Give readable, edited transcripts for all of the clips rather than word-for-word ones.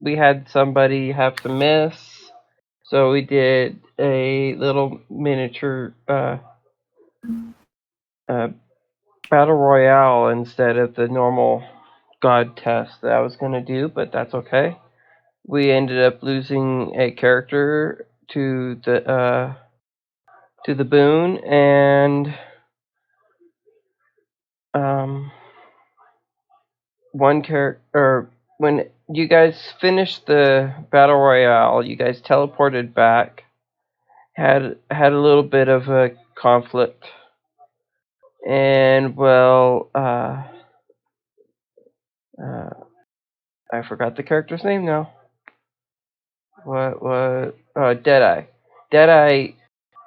we had somebody have to miss, so we did a little miniature battle royale instead of the normal god test that I was gonna do, but that's okay. We ended up losing a character to the boon, and one character, or when you guys finished the battle royale, you guys teleported back, had a little bit of a conflict, and I forgot the character's name now. What? Deadeye. Deadeye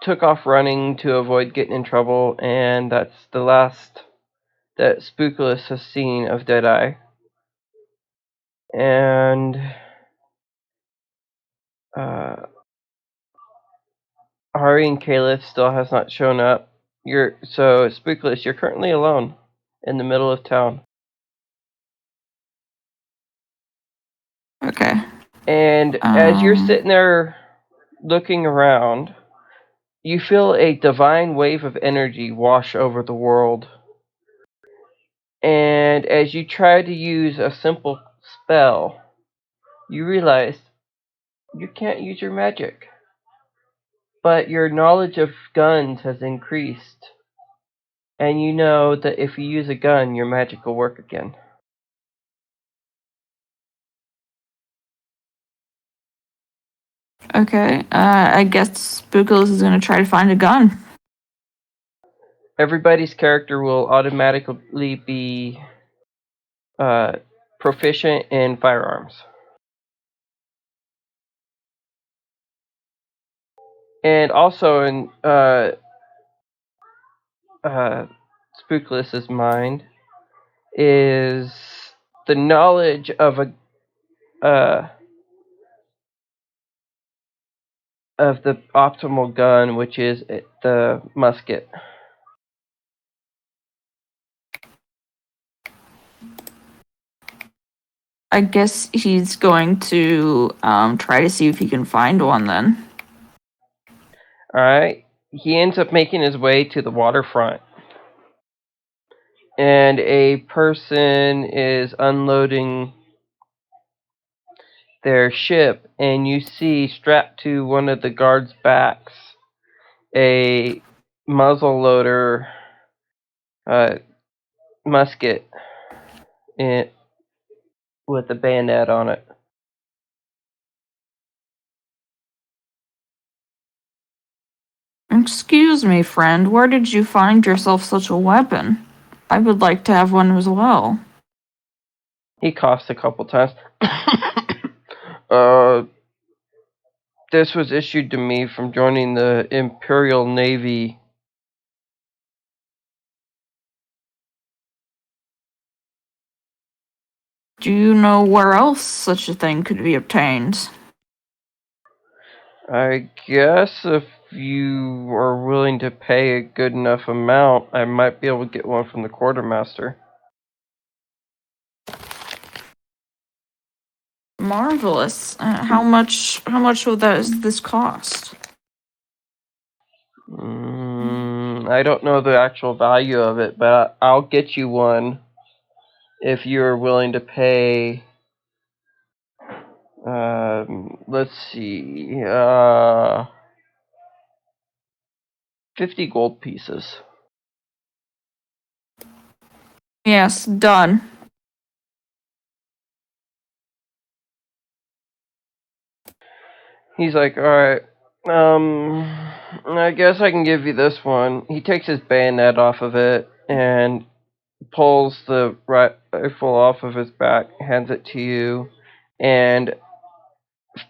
took off running to avoid getting in trouble, and that's the last that Spookulous has seen of Deadeye. And Hari and Caliph still has not shown up. So Spookulous, you're currently alone in the middle of town. Okay. And as you're sitting there looking around, you feel a divine wave of energy wash over the world. And as you try to use a simple spell, you realize you can't use your magic. But your knowledge of guns has increased. And you know that if you use a gun, your magic will work again. Okay, I guess Spookulous is gonna try to find a gun. Everybody's character will automatically be proficient in firearms. And also in Spookulous's mind is the knowledge of the optimal gun, which is the musket. I guess he's going to try to see if he can find one then. Alright. He ends up making his way to the waterfront. And a person is unloading their ship, and you see strapped to one of the guards' backs a muzzle loader musket with a bayonet on it. Excuse me, friend, where did you find yourself such a weapon? I would like to have one as well. He coughs a couple times. This was issued to me from joining the Imperial Navy. Do you know where else such a thing could be obtained? I guess if you are willing to pay a good enough amount, I might be able to get one from the quartermaster. Marvelous. How much will this cost? I don't know the actual value of it, but I'll get you one if you're willing to pay. Let's see. 50 gold pieces. Yes, done. He's like, alright, I guess I can give you this one. He takes his bayonet off of it and pulls the rifle off of his back, hands it to you, and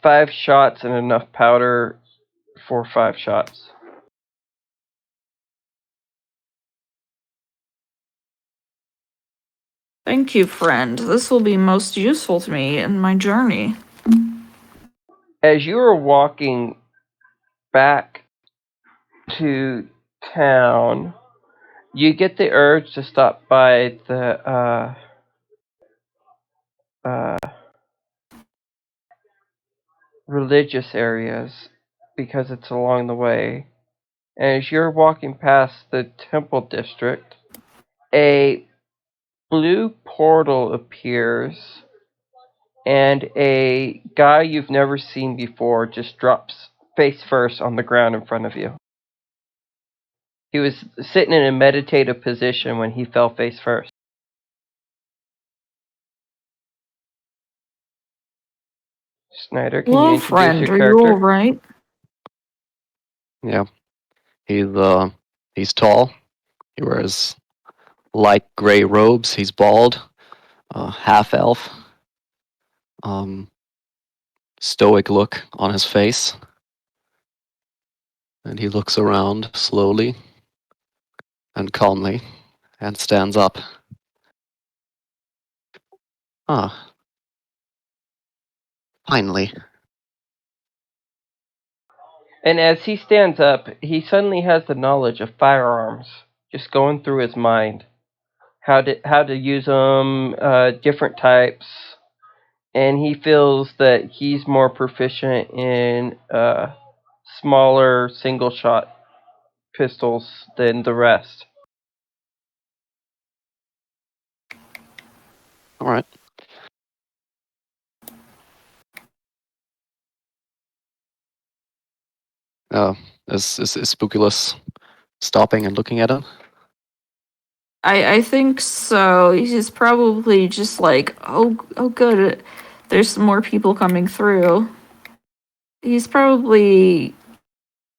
5 shots and enough powder for 5 shots. Thank you, friend. This will be most useful to me in my journey. As you are walking back to town, you get the urge to stop by the religious areas because it's along the way. And as you're walking past the temple district, a blue portal appears and a guy you've never seen before just drops face first on the ground in front of you. He was sitting in a meditative position when he fell face first. Snyder, can you Hello, introduce friend. your Are you character? alright? Yeah, he's tall. He wears light gray robes. He's bald, half elf. Um, Stoic look on his face, and he looks around slowly and calmly, and stands up. Ah, finally. And as he stands up, he suddenly has the knowledge of firearms just going through his mind. How to use them, different types, and he feels that he's more proficient in smaller single shot pistols than the rest. All right. Uh, is Spookulus stopping and looking at him? I think so. He's probably just like, oh, good. There's some more people coming through. He's probably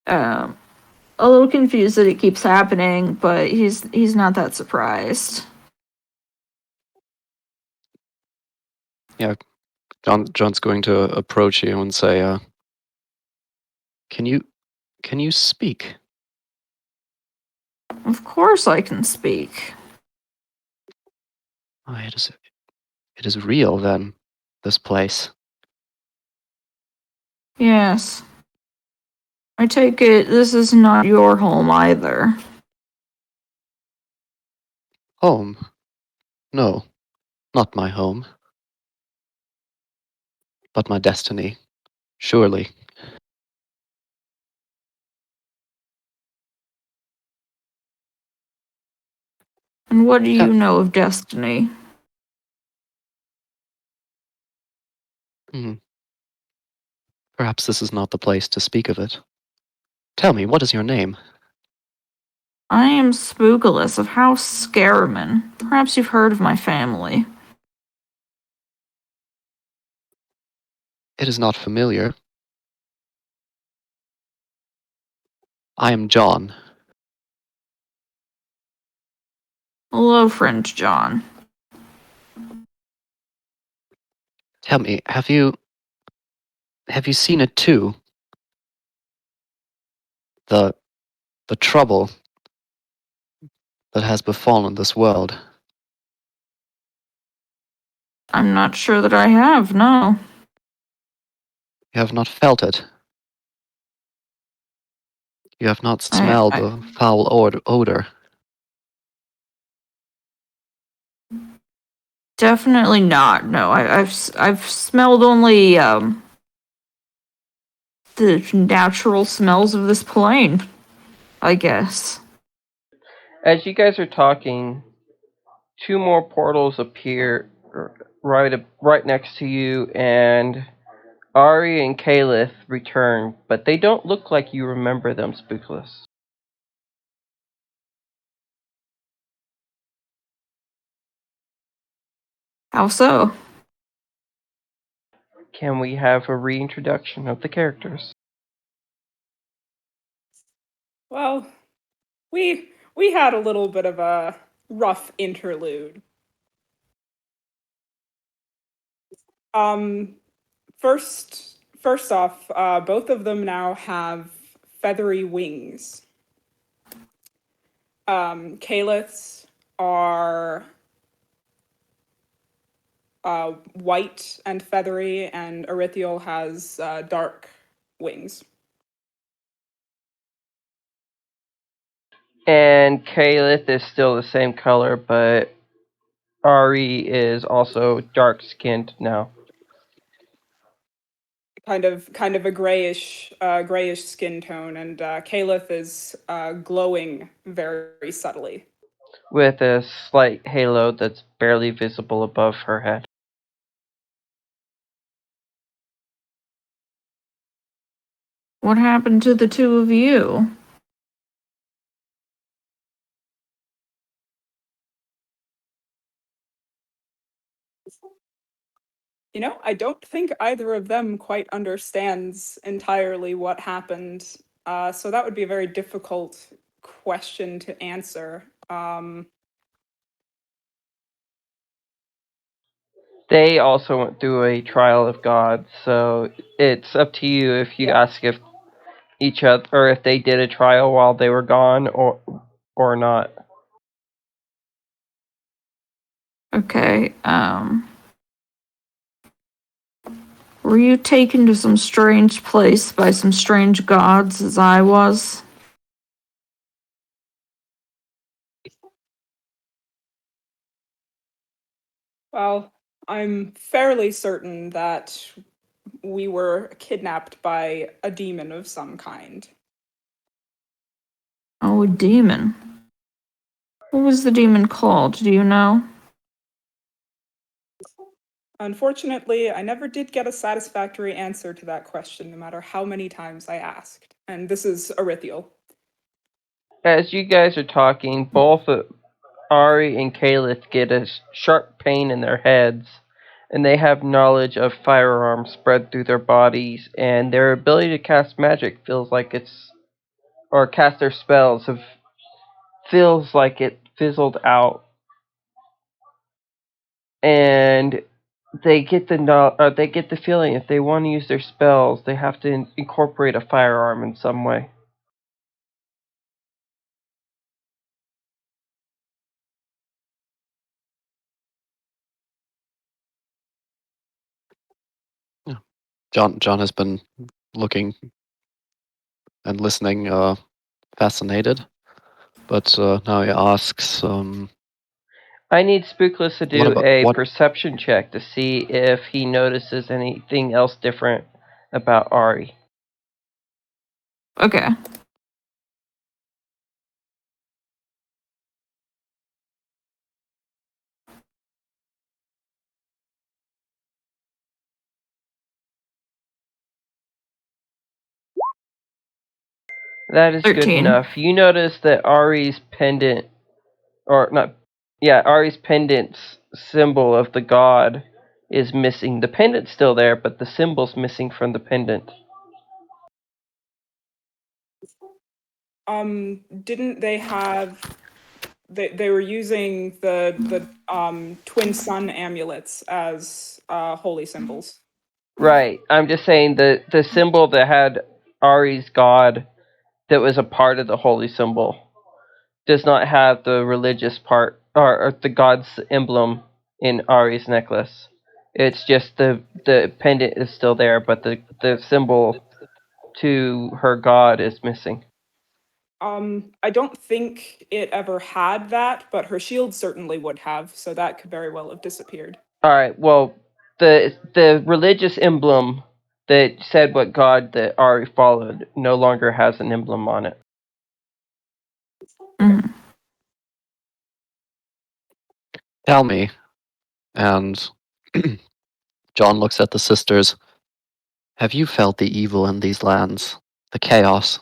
um a little confused that it keeps happening, but he's not that surprised. Yeah, John's going to approach you and say, "Can you speak?" Of course, I can speak. Oh, it is real then. This place. Yes. I take it this is not your home either. Home? No, not my home, but my destiny. Surely. And what do Te- you know of destiny? Hmm, perhaps this is not the place to speak of it. Tell me, what is your name? I am Spookulus of House Scareman. Perhaps you've heard of my family. It is not familiar. I am John. Hello, friend John. Tell me, have you seen it too? The the trouble that has befallen this world. I'm not sure that I have, no. You have not felt it. You have not I, smelled I the foul odor. definitely not. No, I've smelled only the natural smells of this plane, I guess. As you guys are talking, two more portals appear right next to you, and Ari and Caliph return, but they don't look like you remember them, Spookless. How so? Can we have a reintroduction of the characters? Well, we had a little bit of a rough interlude. Um, first off, both of them now have feathery wings. Caliths are white and feathery, and Erithiel has dark wings. And Caliph is still the same color, but Ari is also dark skinned now. kind of a grayish skin tone, and Caliph is glowing very subtly. with a slight halo that's barely visible above her head. What happened to the two of you? I don't think either of them quite understands entirely what happened. So that would be a very difficult question to answer. They also went through a trial of God, so it's up to you if you ask if each other or if they did a trial while they were gone or not. Okay, were you taken to some strange place by some strange gods as I was? Well, I'm fairly certain that we were kidnapped by a demon of some kind. Oh, a demon. What was the demon called? Do you know? Unfortunately, I never did get a satisfactory answer to that question, no matter how many times I asked. And this is Arithiel. As you guys are talking, both Ari and Caliph get a sharp pain in their heads, and they have knowledge of firearms spread through their bodies, and their ability to cast magic feels like or cast their spells feels like it fizzled out, and they get the feeling if they want to use their spells, they have to incorporate a firearm in some way. Yeah. John has been looking and listening, fascinated, but now he asks, I need Spookless to what do about a what? perception check to see if he notices anything else different about Ari. Okay. That is good 13. enough. You notice that Ari's pendant, or not, yeah, Ari's pendant's symbol of the god is missing. The pendant's still there, but the symbol's missing from the pendant. Didn't they have they were using the twin sun amulets as holy symbols. Right. I'm just saying the symbol that had Ari's god that was a part of the holy symbol does not have the religious part or the god's emblem in Ari's necklace. It's just the pendant is still there, but the symbol to her god is missing. I don't think it ever had that, but her shield certainly would have, so that could very well have disappeared. All right. Well, the religious emblem that said what god that Ari followed no longer has an emblem on it. Mhm. Tell me. And John looks at the sisters. Have you felt the evil in these lands? The chaos?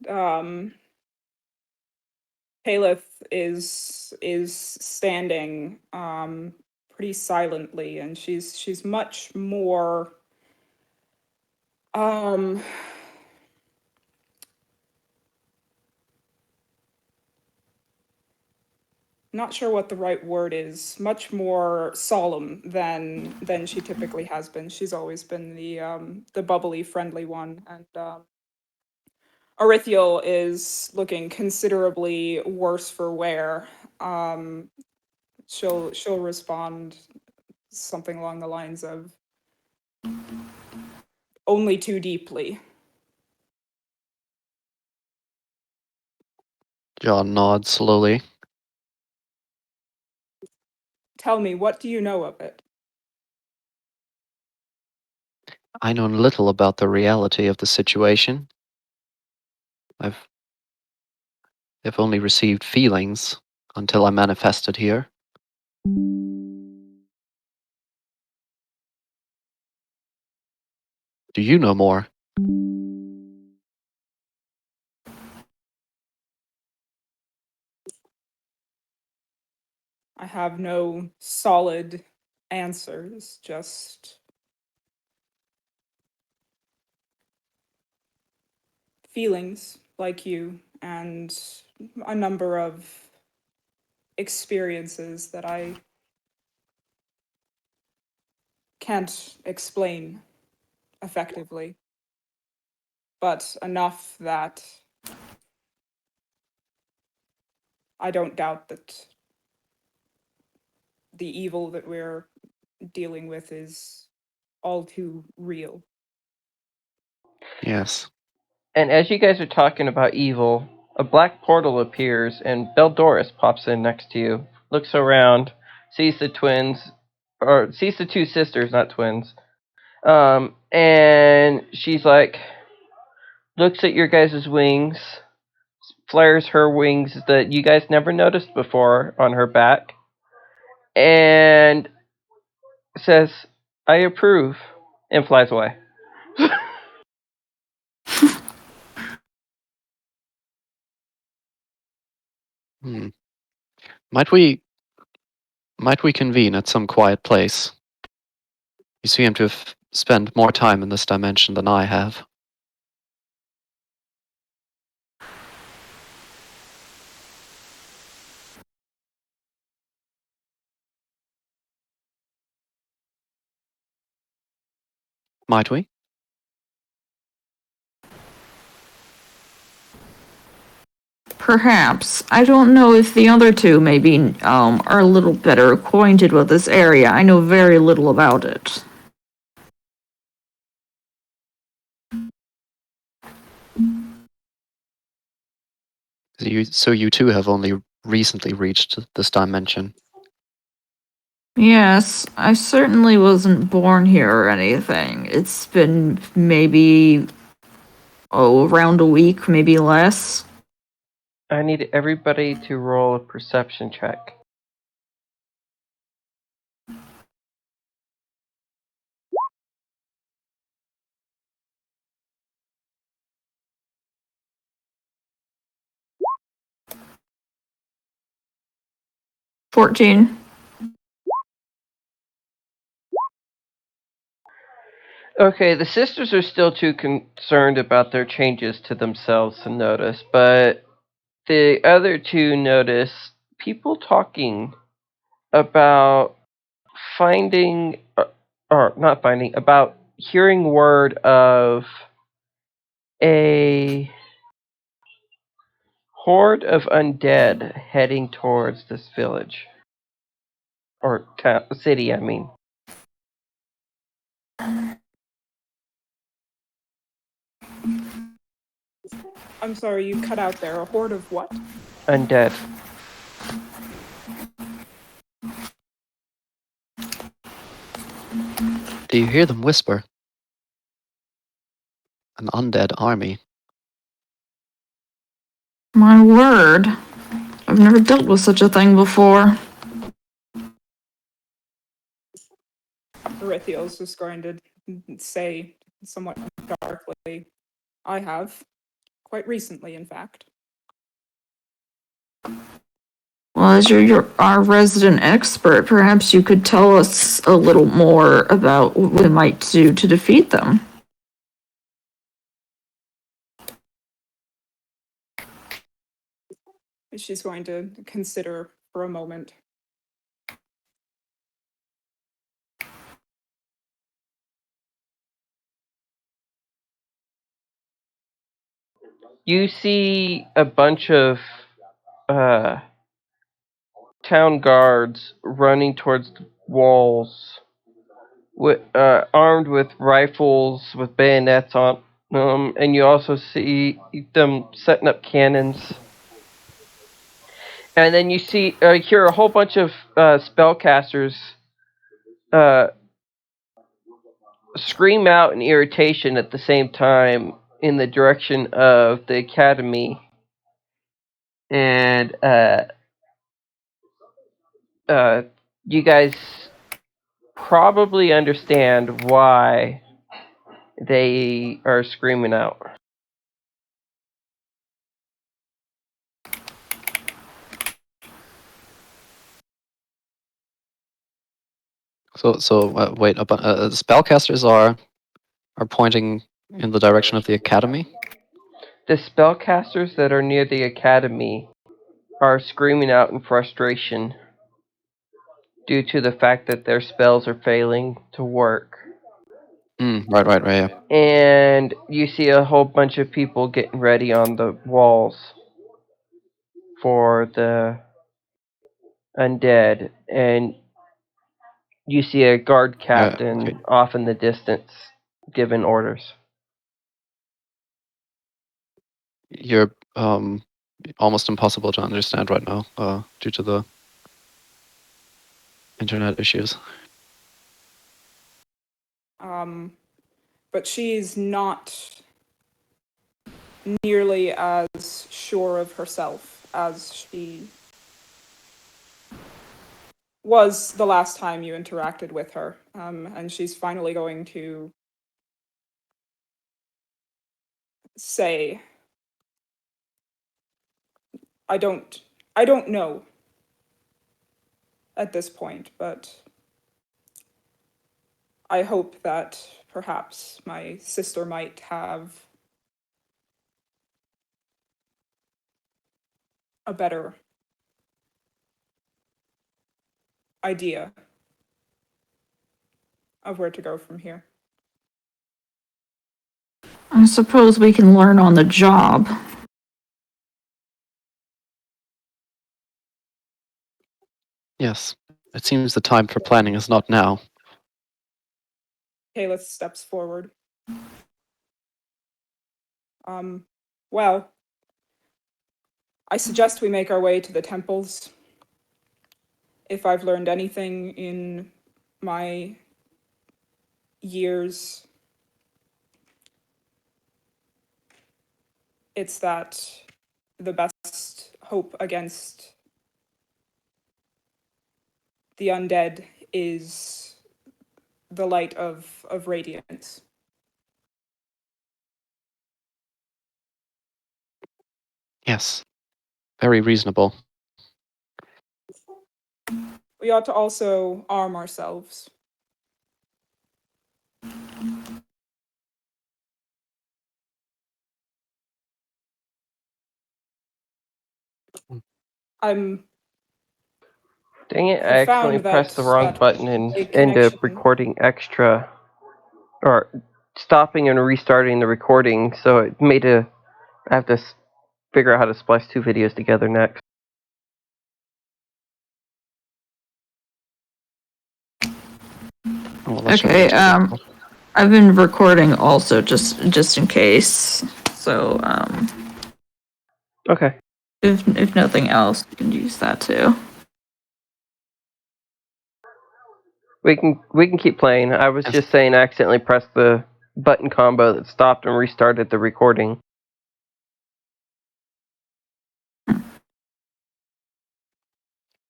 Um, Caliph is standing pretty silently, and she's much more um not sure what the right word is, much more solemn than she typically has been. She's always been the bubbly, friendly one, and Arithiel is looking considerably worse for wear. Um, she'll respond something along the lines of only too deeply. John nods slowly. Tell me, what do you know of it? I know little about the reality of the situation. I've only received feelings until I manifested here. Do you know more? I have no solid answers, just feelings like you and a number of experiences that I can't explain effectively, but enough that I don't doubt that the evil that we're dealing with is all too real. Yes. And as you guys are talking about evil, a black portal appears and Beldoris pops in next to you, looks around, sees the twins, or sees the two sisters, not twins. And she's like, looks at your guys' wings, flares her wings that you guys never noticed before on her back, and says, I approve, and flies away. Hmm. Might we convene at some quiet place? You seem to have spent more time in this dimension than I have. Might we? Perhaps. I don't know if the other two maybe are a little better acquainted with this area. I know very little about it. So you too have only recently reached this dimension. Yes, I certainly wasn't born here or anything. It's been maybe, around a week, maybe less. I need everybody to roll a perception check. $14. Okay, the sisters are still too concerned about their changes to themselves to notice, but the other two notice people talking about finding, or not finding, about hearing word of a horde of undead heading towards this village. Or city, I mean. I'm sorry, you cut out there. A horde of what? Undead. Do you hear them whisper? An undead army. My word. I've never dealt with such a thing before. Erithiel's just going to say somewhat darkly, I have. Quite recently, in fact. Well, as you're our resident expert, perhaps you could tell us a little more about what we might do to defeat them. She's going to consider for a moment. You see a bunch of town guards running towards the walls, armed with rifles with bayonets on them, and you also see them setting up cannons. And then you hear a whole bunch of spellcasters scream out in irritation at the same time in the direction of the academy, and you guys probably understand why they are screaming out. So wait, spellcasters are pointing in the direction of the academy. The spellcasters that are near the academy are screaming out in frustration due to the fact that their spells are failing to work. Right, yeah. And you see a whole bunch of people getting ready on the walls for the undead, and you see a guard captain Okay. off in the distance giving orders. You're almost impossible to understand right now due to the internet issues. But she's not nearly as sure of herself as she was the last time you interacted with her. And she's finally going to say, I don't know at this point, but I hope that perhaps my sister might have a better idea of where to go from here. I suppose we can learn on the job. Yes, it seems the time for planning is not now. Kayla steps forward. Well, I suggest we make our way to the temples. If I've learned anything in my years, it's that the best hope against the undead is the light of radiance. Yes, very reasonable. We ought to also arm ourselves. I'm Dang it, I have accidentally found pressed the wrong that button and a ended up connection. recording extra, or stopping and restarting the recording, so it made I have to figure out how to splice two videos together next. Well, that shouldn't be Okay, too difficult. I've been recording also just in case. So, Okay. if nothing else, you can use that too. We can keep playing. I was Yes. just saying I accidentally pressed the button combo that stopped and restarted the recording.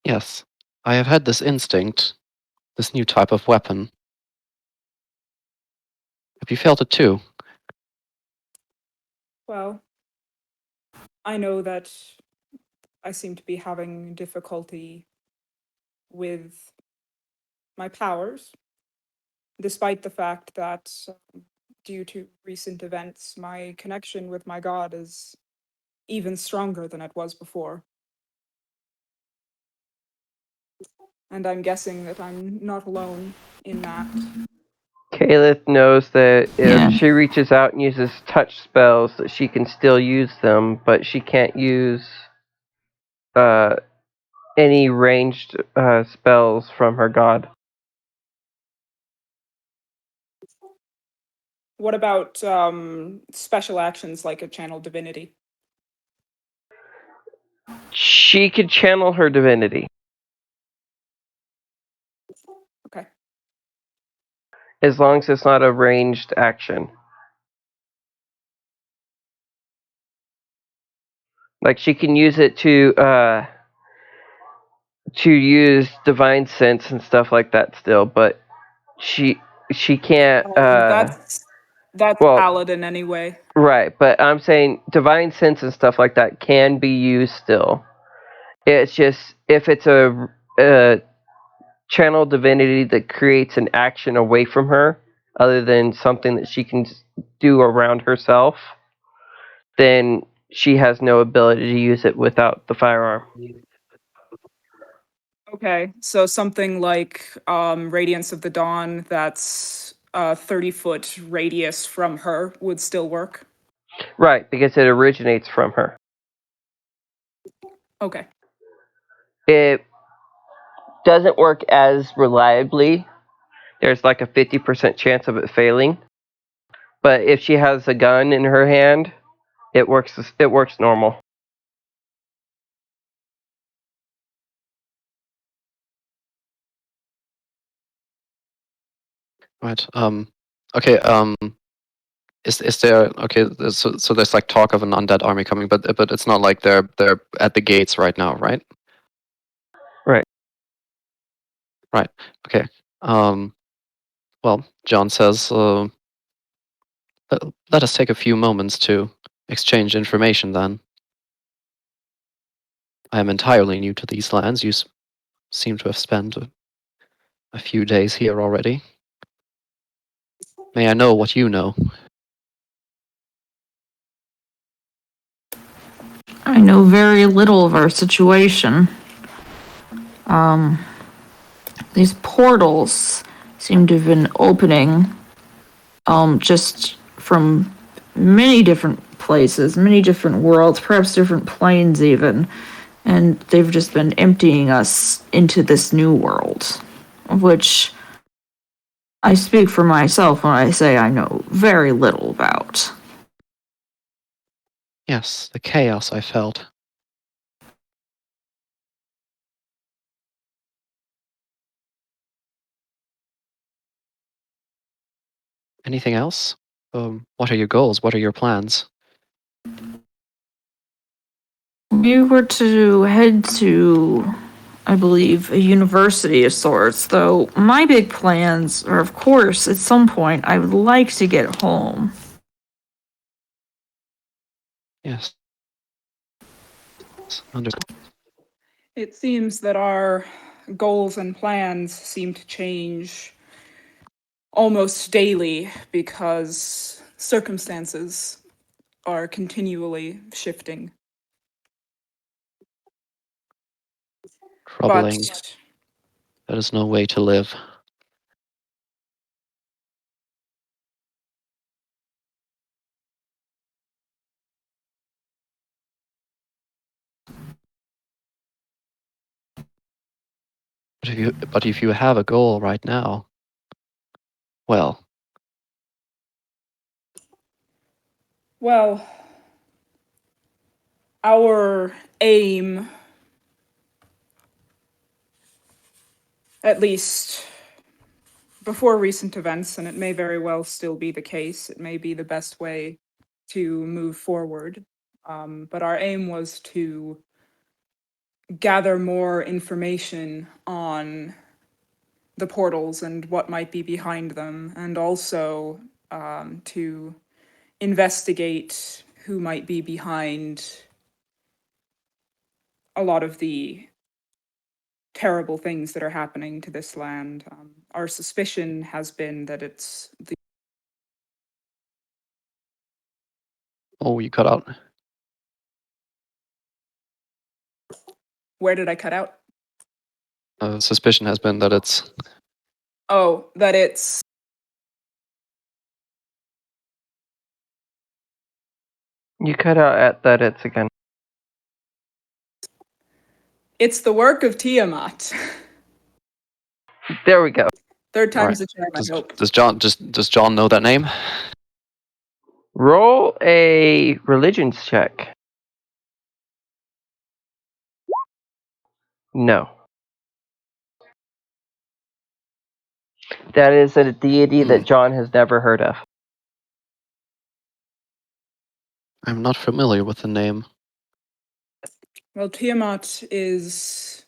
Yes, I have had this instinct, this new type of weapon. Have you felt it too? Well, I know that I seem to be having difficulty with my powers, despite the fact that, due to recent events, my connection with my god is even stronger than it was before. And I'm guessing that I'm not alone in that. Kalith knows that if Yeah. she reaches out and uses touch spells, that she can still use them, but she can't use any ranged spells from her god. What about special actions like a channel divinity? She could channel her divinity. Okay. As long as it's not a ranged action. Like she can use it to use divine sense and stuff like that still, but she can't That's well, paladin anyway. right, but I'm saying divine sense and stuff like that can be used still. It's just if it's a channel divinity that creates an action away from her other than something that she can do around herself, then she has no ability to use it without the firearm. Okay, so something like Radiance of the Dawn that's 30-foot radius from her would still work? Right, because it originates from her. Okay. It doesn't work as reliably. There's like a 50% chance of it failing. But if she has a gun in her hand, it works normal. Right. Okay. Is there okay? So there's like talk of an undead army coming, but it's not like they're at the gates right now, right? Right. Right. Okay. Well, John says, let us take a few moments to exchange information. Then I am entirely new to these lands. You seem to have spent a few days here already. May I know what you know? I know very little of our situation. These portals seem to have been opening, just from many different places, many different worlds, perhaps different planes even. And they've just been emptying us into this new world, of which I speak for myself when I say I know very little about. Yes, the chaos I felt. Anything else? What are your goals? What are your plans? We were to head to, I believe, a university of sorts, though my big plans are, of course, at some point, I would like to get home. Yes. Understood. It seems that our goals and plans seem to change almost daily because circumstances are continually shifting. But Troubling. That is no way to live. But if you have a goal right now, well, well, our aim, at least before recent events, and it may very well still be the case, it may be the best way to move forward. But our aim was to gather more information on the portals and what might be behind them, and also to investigate who might be behind a lot of the terrible things that are happening to this land. Our suspicion has been that it's the. oh, you cut out. Where did I cut out? Suspicion has been that it's Oh, that it's. You cut out at that it's again. It's the work of Tiamat. There we go. Third all time's right. the charm, I hope. Does John know that name? Roll a religions check. No. That is a deity that John has never heard of. I'm not familiar with the name. Well, Tiamat is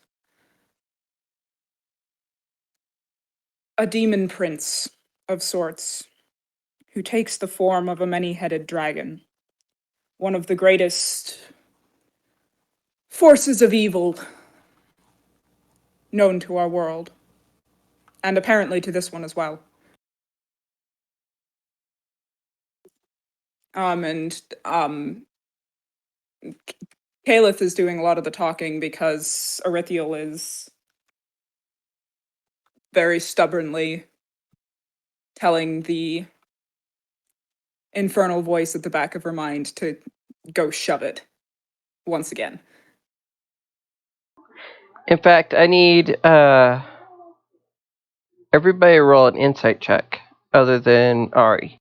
a demon prince of sorts who takes the form of a many-headed dragon, one of the greatest forces of evil known to our world, and apparently to this one as well. And Caliph is doing a lot of the talking because Arithiel is very stubbornly telling the infernal voice at the back of her mind to go shove it once again. In fact, I need everybody roll an insight check other than Ari.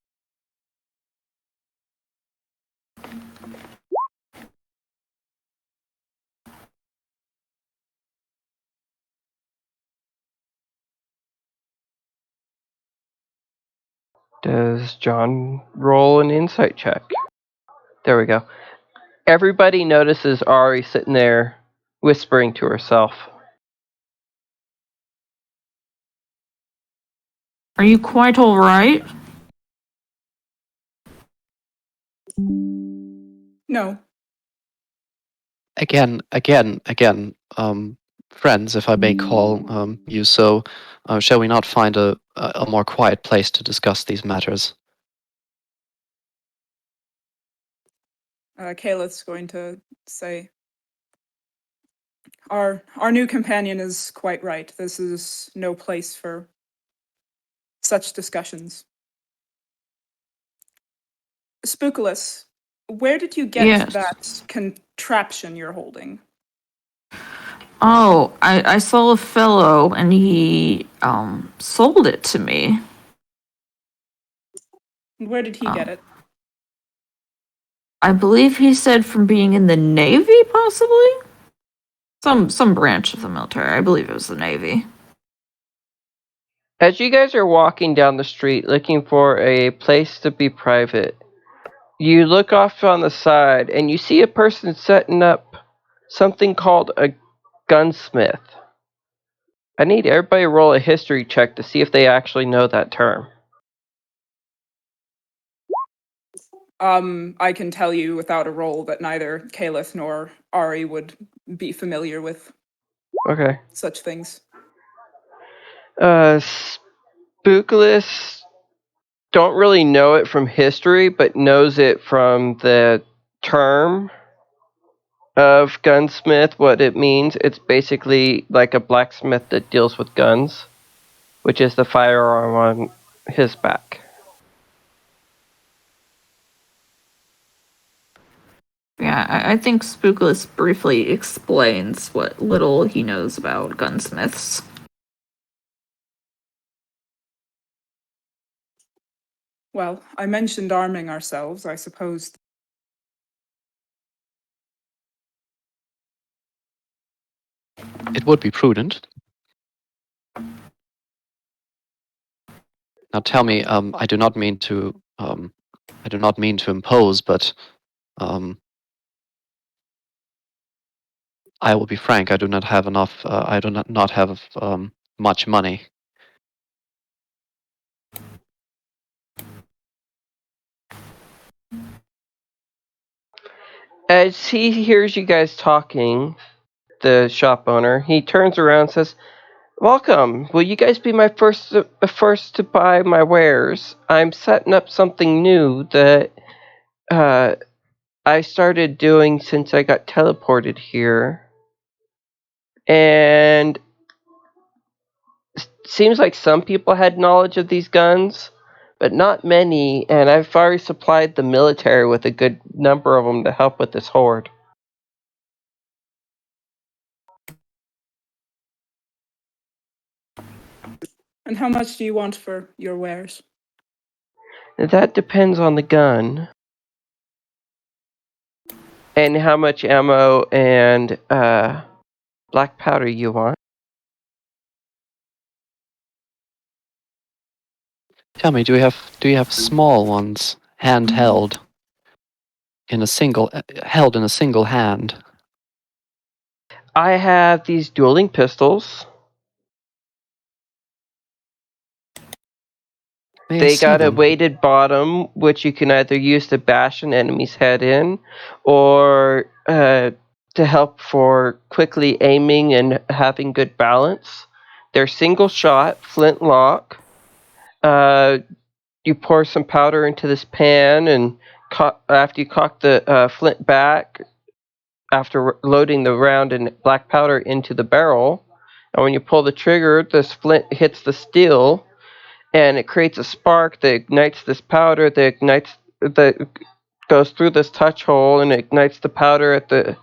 Does John roll an insight check? There we go. Everybody notices Ari sitting there whispering to herself. Are you quite all right? No. Again, friends, if I may call you so, shall we not find a more quiet place to discuss these matters? Calith's going to say, our new companion is quite right. This is no place for such discussions. Spookulus, where did you get Yes. that contraption you're holding? Oh, I saw a fellow and he sold it to me. Where did he get it? I believe he said from being in the Navy, possibly? Some branch of the military. I believe it was the Navy. As you guys are walking down the street looking for a place to be private, you look off on the side and you see a person setting up something called a gunsmith. I need everybody to roll a history check to see if they actually know that term. I can tell you without a roll that neither Caliph nor Ari would be familiar with Okay. such things. Spookulus don't really know it from history, but knows it from the term of gunsmith, what it means. It's basically like a blacksmith that deals with guns, which is the firearm on his back. Yeah, I think Spookless briefly explains what little he knows about gunsmiths. Well, I mentioned arming ourselves. I suppose It would be prudent. Now tell me, I do not mean to impose, but I will be frank. I do not have enough. I do not have much money. As he hears you guys talking, the shop owner, he turns around and says, "Welcome. Will you guys be my first to buy my wares? I'm setting up something new that I started doing since I got teleported here. And seems like some people had knowledge of these guns, but not many, and I've already supplied the military with a good number of them to help with this horde." And how much do you want for your wares? That depends on the gun. And how much ammo and Black powder you want? Tell me, do you have small ones, handheld, held in a single hand? I have these dueling pistols. May I They see got a them? weighted bottom, which you can either use to bash an enemy's head in, or to help for quickly aiming and having good balance. They're single shot, flintlock. You pour some powder into this pan, and after you cock the flint back, after loading the round and black powder into the barrel, and when you pull the trigger, this flint hits the steel, and it creates a spark that ignites this powder that goes through this touch hole and ignites the powder at the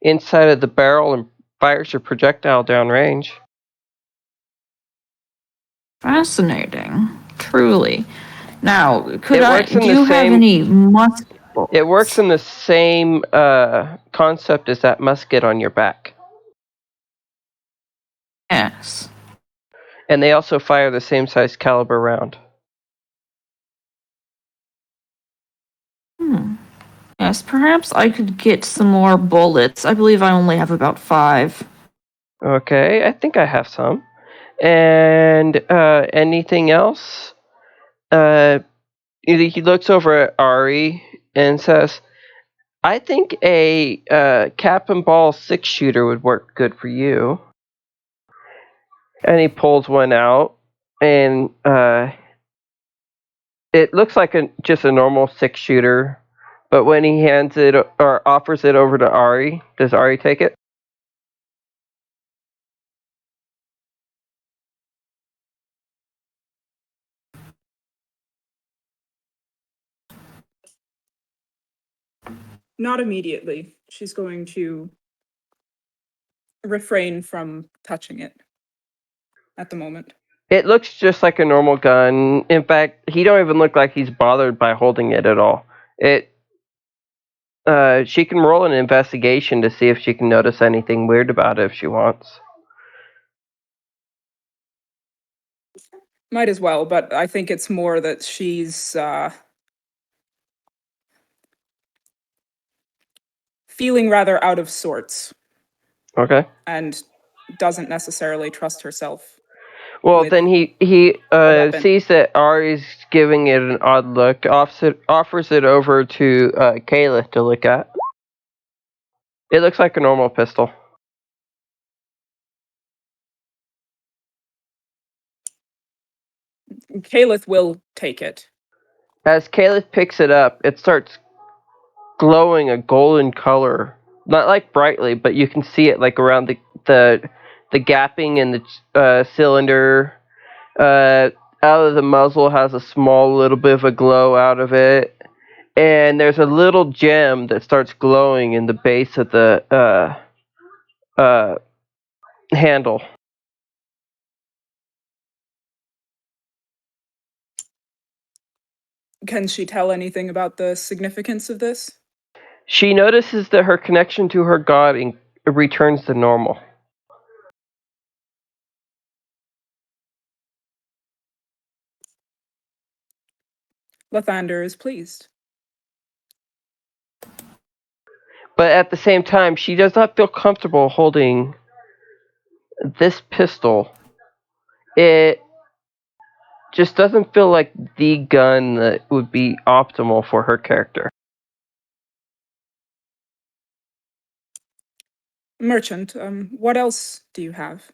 inside of the barrel and fires your projectile downrange. Fascinating. Truly. Now, It do you have any musket It works bullets? in the same concept as that musket on your back, Yes. and they also fire the same size caliber round. Yes, perhaps I could get some more bullets. I believe I only have about 5. Okay, I think I have some. And anything else? He looks over at Ari and says, I think a cap and ball 6-shooter would work good for you. And he pulls one out, and it looks like just a normal 6-shooter. But when he hands it or offers it over to Ari, does Ari take it? Not immediately. She's going to refrain from touching it at the moment. It looks just like a normal gun. In fact, he don't even look like he's bothered by holding it at all. She can roll an investigation to see if she can notice anything weird about it if she wants. Might as well, but I think it's more that she's feeling rather out of sorts Okay. and doesn't necessarily trust herself. Well, With then he a weapon. sees that Ari's giving it an odd look, offers it over to Kayla to look at. It looks like a normal pistol. Caliph will take it. As Kayla picks it up, it starts glowing a golden color. Not like brightly, but you can see it like around the gapping in the cylinder. Out of the muzzle has a small little bit of a glow out of it, and there's a little gem that starts glowing in the base of the handle. Can she tell anything about the significance of this? She notices that her connection to her god returns to normal. Lathander is pleased. But at the same time, she does not feel comfortable holding this pistol. It just doesn't feel like the gun that would be optimal for her character. Merchant, what else do you have?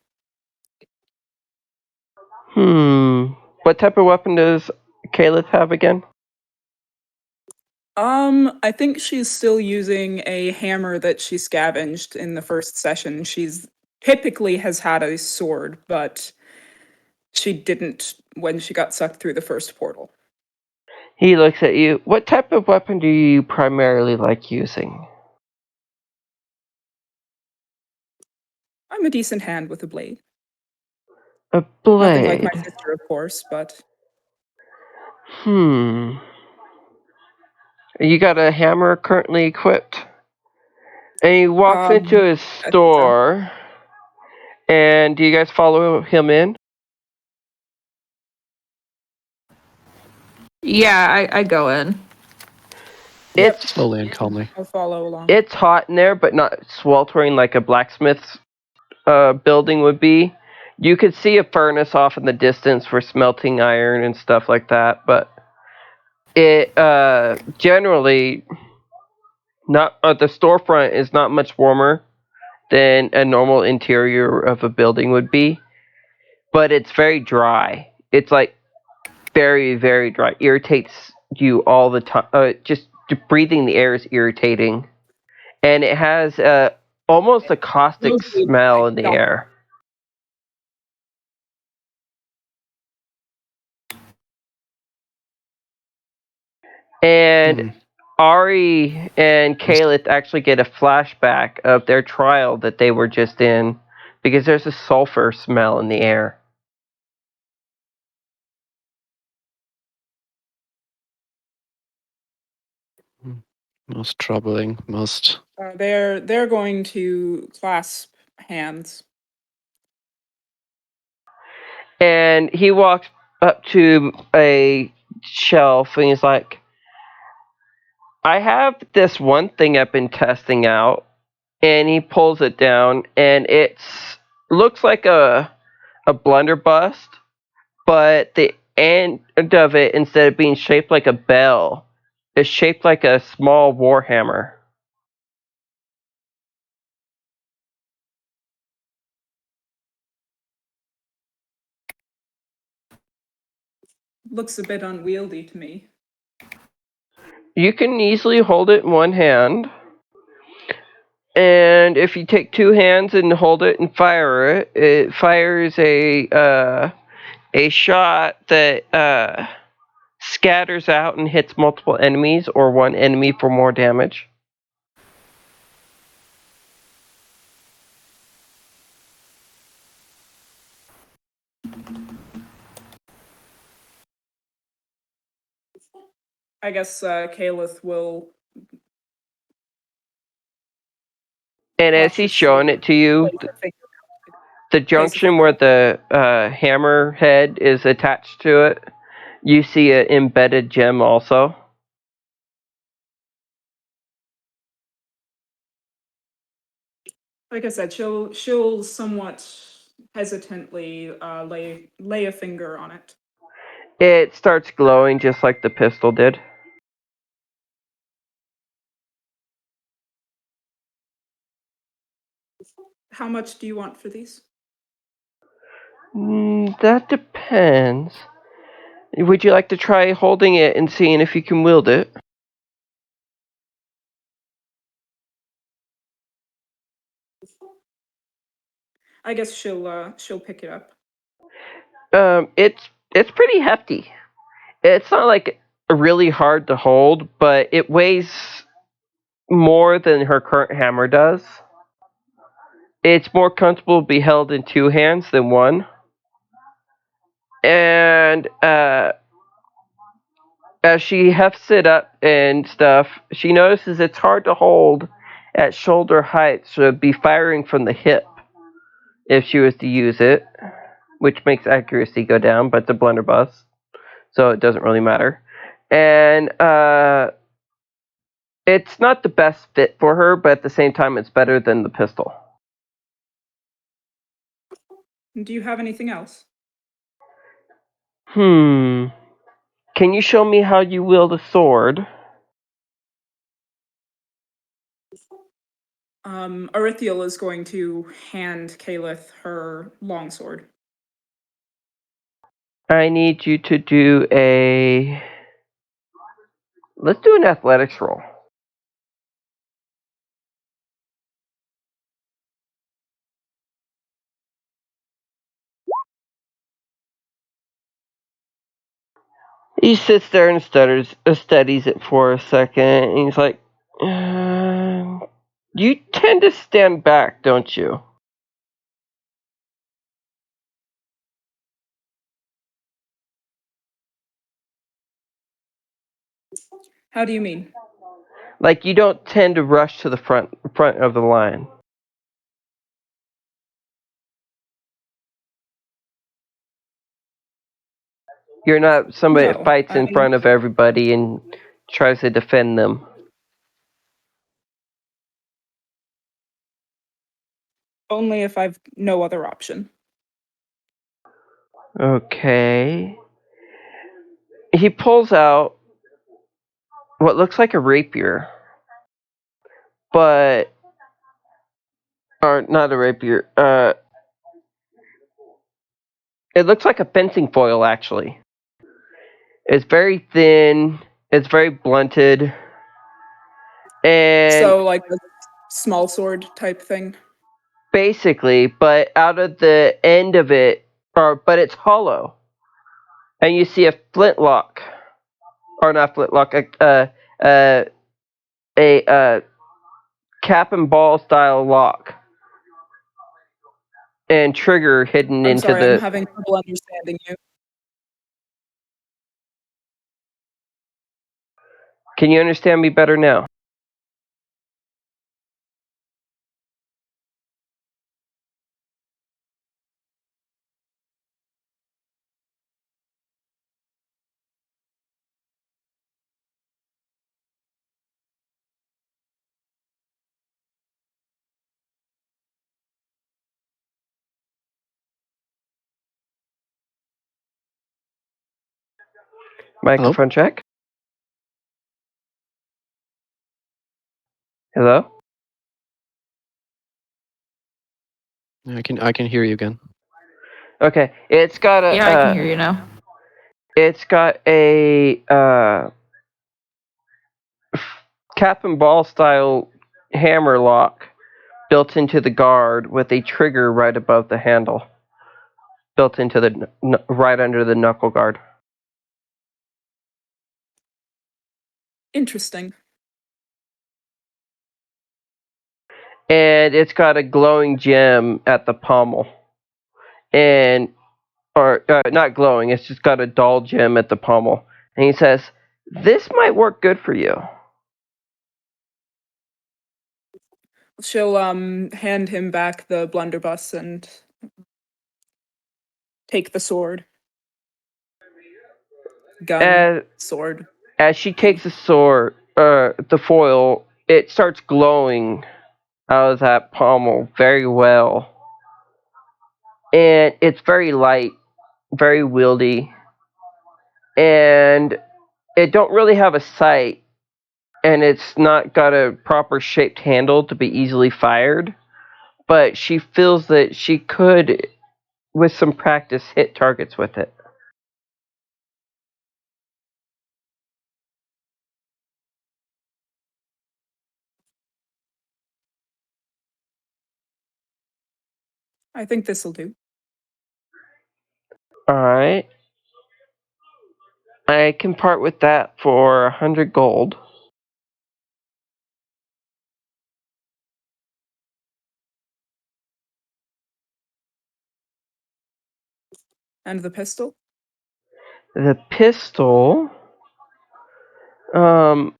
What type of weapon does Caliph have again? I think she's still using a hammer that she scavenged in the first session. She's typically has had a sword, but she didn't when she got sucked through the first portal. He looks at you. What type of weapon do you primarily like using? I'm a decent hand with a blade. A Nothing like my blade. sister, of course, but You got a hammer currently equipped? And he walks into his I think so. store And do you guys follow him in? Yeah, I go in. Yep. It's Slowly and calmly. I'll follow along. it's hot in there, but not sweltering like a blacksmith's building would be. You could see a furnace off in the distance for smelting iron and stuff like that, but it generally not the storefront is not much warmer than a normal interior of a building would be, but it's very dry. It's like very very dry. Irritates you all the time. Just breathing the air is irritating, and it has almost a caustic Mostly smell like in the dump. air. And Hmm. Ari and Kalith actually get a flashback of their trial that they were just in because there's a sulfur smell in the air. Most troubling, most. They're going to clasp hands. And he walks up to a shelf and he's like, I have this one thing I've been testing out. And he pulls it down and it's looks like a blunderbuss, but the end of it, instead of being shaped like a bell, is shaped like a small warhammer. Looks a bit unwieldy to me. You can easily hold it in one hand, and if you take two hands and hold it and fire it, it fires a shot that scatters out and hits multiple enemies or one enemy for more damage. I guess Kalith will And as he's showing it to you, place a finger. the Place a junction finger. where the hammer head is attached to it, you see an embedded gem also. Like I said, she'll somewhat hesitantly lay a finger on it. It starts glowing just like the pistol did. How much do you want for these? That depends. Would you like to try holding it and seeing if you can wield it? I guess she'll pick it up. It's pretty hefty. It's not like really hard to hold, but it weighs more than her current hammer does. It's more comfortable to be held in two hands than one. And as she hefts it up and stuff, she notices it's hard to hold at shoulder height, so it'd be firing from the hip if she was to use it, which makes accuracy go down, but it's a blunderbuss, so it doesn't really matter. And it's not the best fit for her, but at the same time, it's better than the pistol. Do you have anything else? Can you show me how you wield a sword? Arithiel is going to hand Kalith her longsword. I need you to do a. Let's do an athletics roll. He sits there and studies it for a second, and he's like, "You tend to stand back, don't you?" How do you mean? Like you don't tend to rush to the front of the line. You're not somebody that No, fights in front of everybody and tries to defend them. only if I've no other option. Okay. He pulls out what looks like a rapier, but or not a rapier. It looks like a fencing foil actually. It's very thin. It's very blunted, and So like a small sword type thing. basically, but out of the end of it, but it's hollow, and you see a flintlock, or not flintlock, a cap and ball style lock and trigger hidden I'm into sorry, I'm the. having trouble understanding you. Can you understand me better now? Hello? Microphone check. Hello? I can hear you again. Okay. It's got Yeah, I can hear you now. it's got a cap and ball style hammer lock built into the guard with a trigger right above the handle. Built into the right under the knuckle guard. Interesting. And it's got a glowing gem at the pommel. And or not glowing, it's just got a dull gem at the pommel. And he says, "This might work good for you." She'll hand him back the blunderbuss and take the sword. Gun, As sword. as she takes the sword, the foil, it starts glowing out of that pommel very well. And it's very light, very wieldy, and it don't really have a sight, and it's not got a proper shaped handle to be easily fired. But she feels that she could, with some practice, hit targets with it. I think this'll do. Alright. I can part with that for 100 gold. And the pistol? The pistol, um,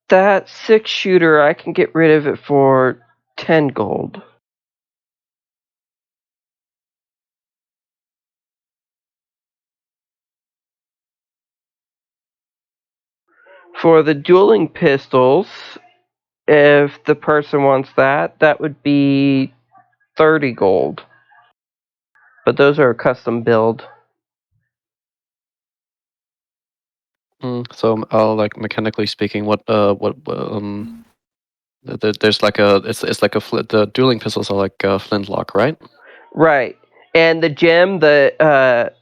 that 6-shooter, I can get rid of it for 10 gold. For the dueling pistols, if the person wants that, that would be 30 gold. But those are a custom build. So, like mechanically speaking, there's like a it's like the dueling pistols are like a flintlock, right? Right. And the gem that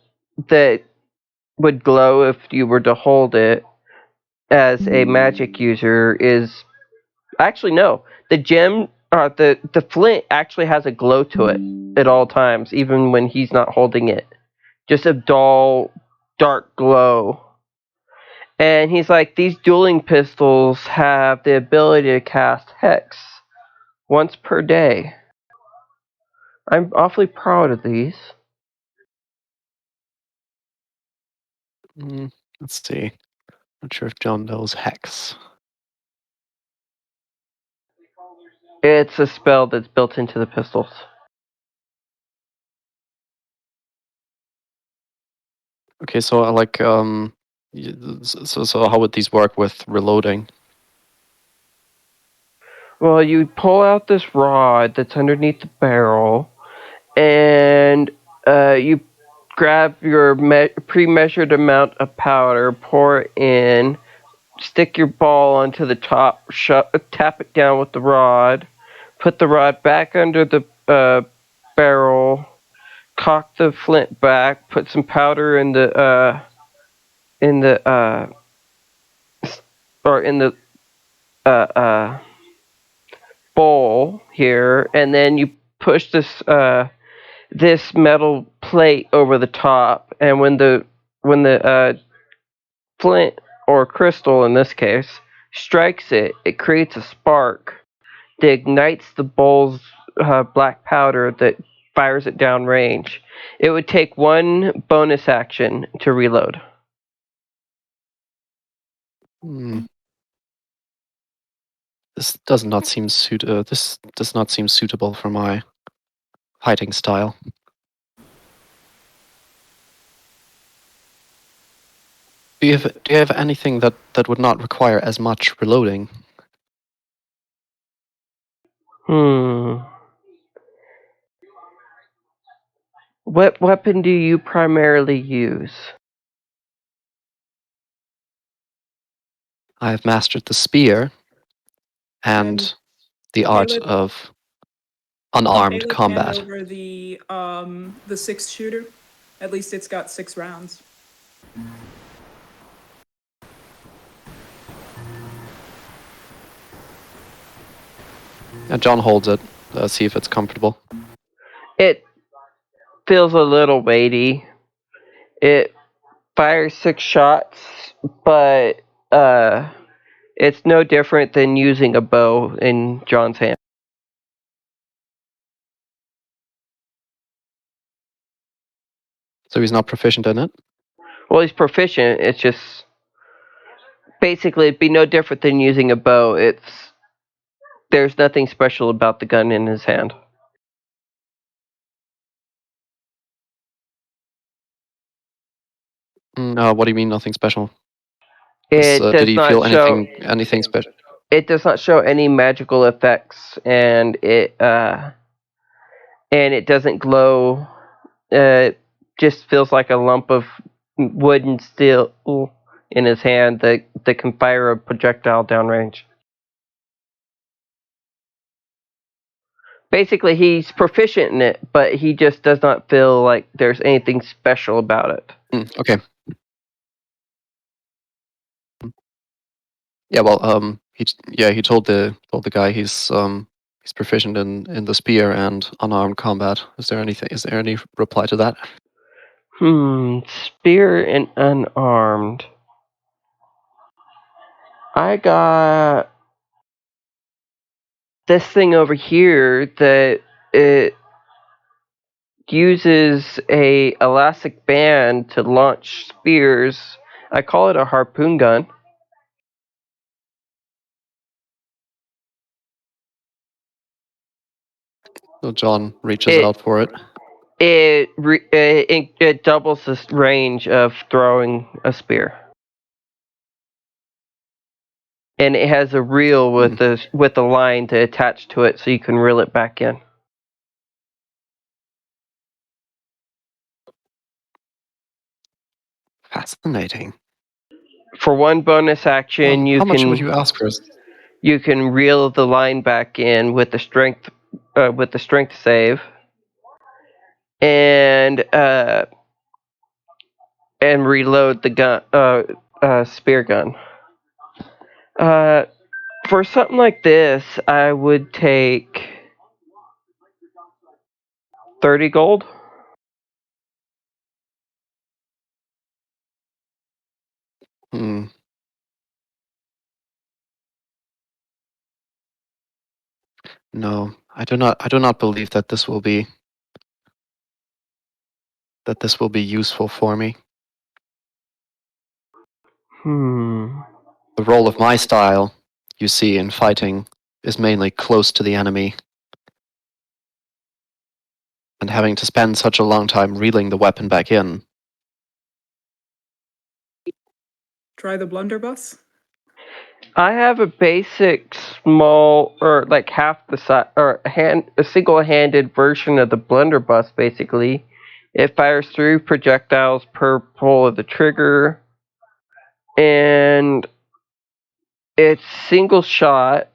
would glow if you were to hold it as a magic user is actually no. The gem the flint actually has a glow to it at all times, even when he's not holding it. Just a dull, dark glow. And he's like, these dueling pistols have the ability to cast Hex once per day. I'm awfully proud of these. Let's see. Not sure if John knows hex. It's a spell that's built into the pistols. Okay, so so how would these work with reloading? Well, you pull out this rod that's underneath the barrel, and you grab your pre-measured amount of powder, pour it in, stick your ball onto the top, tap it down with the rod, put the rod back under the barrel, cock the flint back, put some powder in the or in the uh, uh, bowl here, and then you push this metal plate over the top, and when the flint or crystal in this case strikes it, it creates a spark that ignites the bowl's black powder that fires it downrange. It would take one bonus action to reload. Hmm. This does not seem this does not seem suitable for my fighting style. Do you have anything that would not require as much reloading? What weapon do you primarily use? I have mastered the spear and And the art Aelith, of unarmed Aelith hand combat. over the 6-shooter. At least it's got 6 rounds. And John holds it. See if it's comfortable. It feels a little weighty. It fires 6 shots, but it's no different than using a bow in John's hand. So he's not proficient in it? Well, he's proficient. It's just basically it'd be no different than using a bow. There's nothing special about the gun in his hand. What do you mean nothing special? It Did does he not feel show. anything special? It does not show any magical effects, and it doesn't glow. It just feels like a lump of wood and steel in his hand that can fire a projectile downrange. Basically, he's proficient in it, but he just does not feel like there's anything special about it. Okay. Yeah. Well, he told the guy he's proficient in the spear and unarmed combat. Is there any reply to that? Spear and unarmed. I got this thing over here that it uses a elastic band to launch spears. I call it a harpoon gun. So John reaches out for it. It doubles the range of throwing a spear, and it has a reel with a line to attach to it, so you can reel it back in. Fascinating. For one bonus action, How much would you ask for it? you can reel the line back in with the strength save, and reload the gun spear gun. For something like this, I would take 30 gold. Hmm. No, I do not believe that this will be useful for me. The role of my style, you see, in fighting is mainly close to the enemy. And having to spend such a long time reeling the weapon back in try the blunderbuss? I have a basic small, or like half the size, or a single-handed version of the blunderbuss. Basically, it fires 3 projectiles per pull of the trigger, and it's single shot,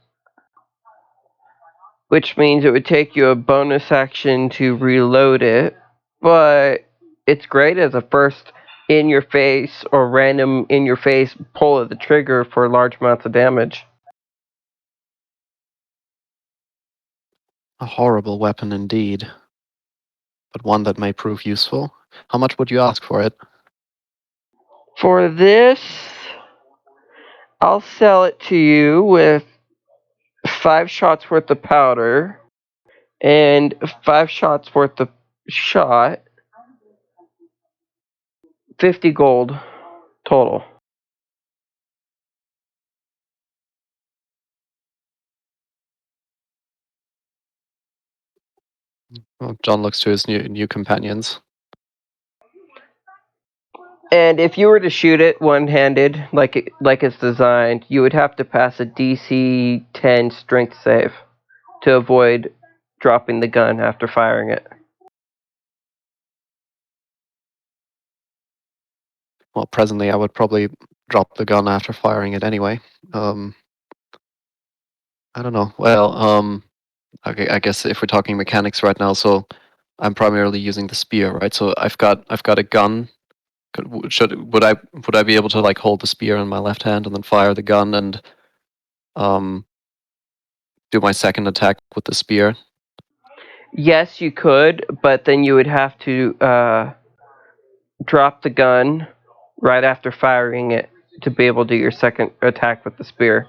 which means it would take you a bonus action to reload it. But it's great as a first in your face or random in your face pull of the trigger for large amounts of damage. A horrible weapon indeed, but one that may prove useful. How much would you ask for it? For this, I'll sell it to you with 5 shots worth of powder and 5 shots worth of shot. 50 gold total. Well, John looks to his new companions. And if you were to shoot it one-handed, like it's designed, you would have to pass a DC 10 strength save to avoid dropping the gun after firing it. Well, presently I would probably drop the gun after firing it anyway. I don't know. Well, okay, I guess if we're talking mechanics right now, so I'm primarily using the spear, right? So I've got a gun. Would I be able to like hold the spear in my left hand and then fire the gun and um do my second attack with the spear? Yes, you could, but then you would have to drop the gun right after firing it to be able to do your second attack with the spear.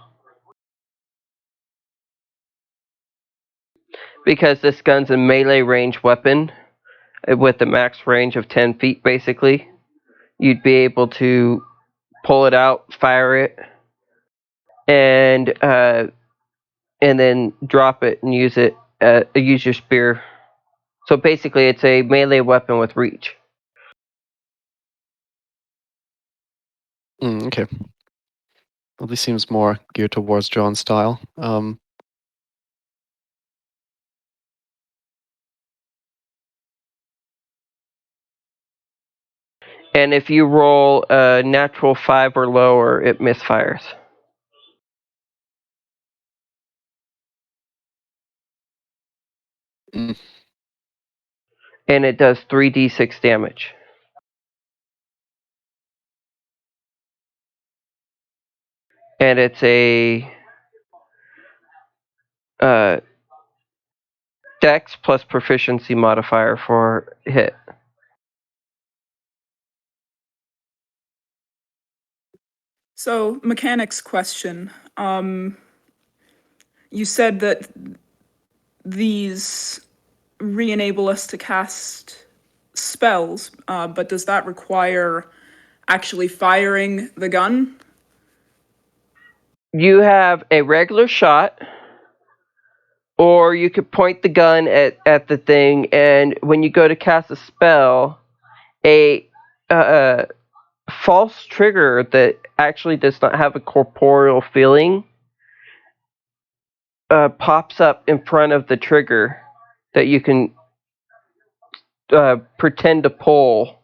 Because this gun's a melee range weapon with a max range of 10 feet, basically, you'd be able to pull it out, fire it, and then drop it and use it. Use your spear. So basically, it's a melee weapon with reach. Okay. Well, this seems more geared towards John's style. And if you roll a natural 5 or lower, it misfires. Mm, And it does 3d6 damage. And it's a dex plus proficiency modifier for hit. So, mechanics question. You said that these re-enable us to cast spells, but does that require actually firing the gun? You have a regular shot, or you could point the gun at the thing, and when you go to cast a spell, a false trigger that actually does not have a corporeal feeling pops up in front of the trigger that you can pretend to pull,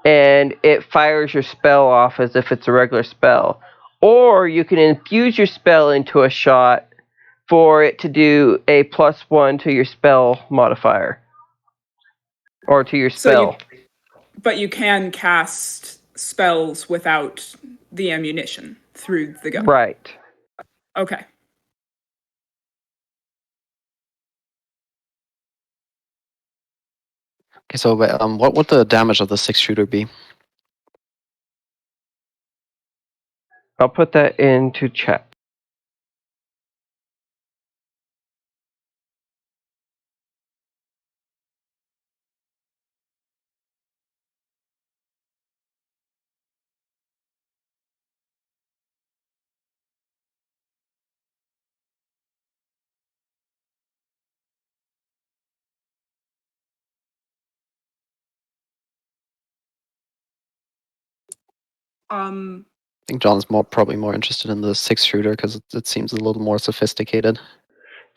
and it fires your spell off as if it's a regular spell. Or you can infuse your spell into a shot for it to do a +1 to your spell modifier. Or to your spell. But you can cast spells without the ammunition through the gun. Right. Okay. okay, so what would the damage of the 6-shooter be? I'll put that into chat. Um, think John's probably more interested in the 6-shooter because it seems a little more sophisticated.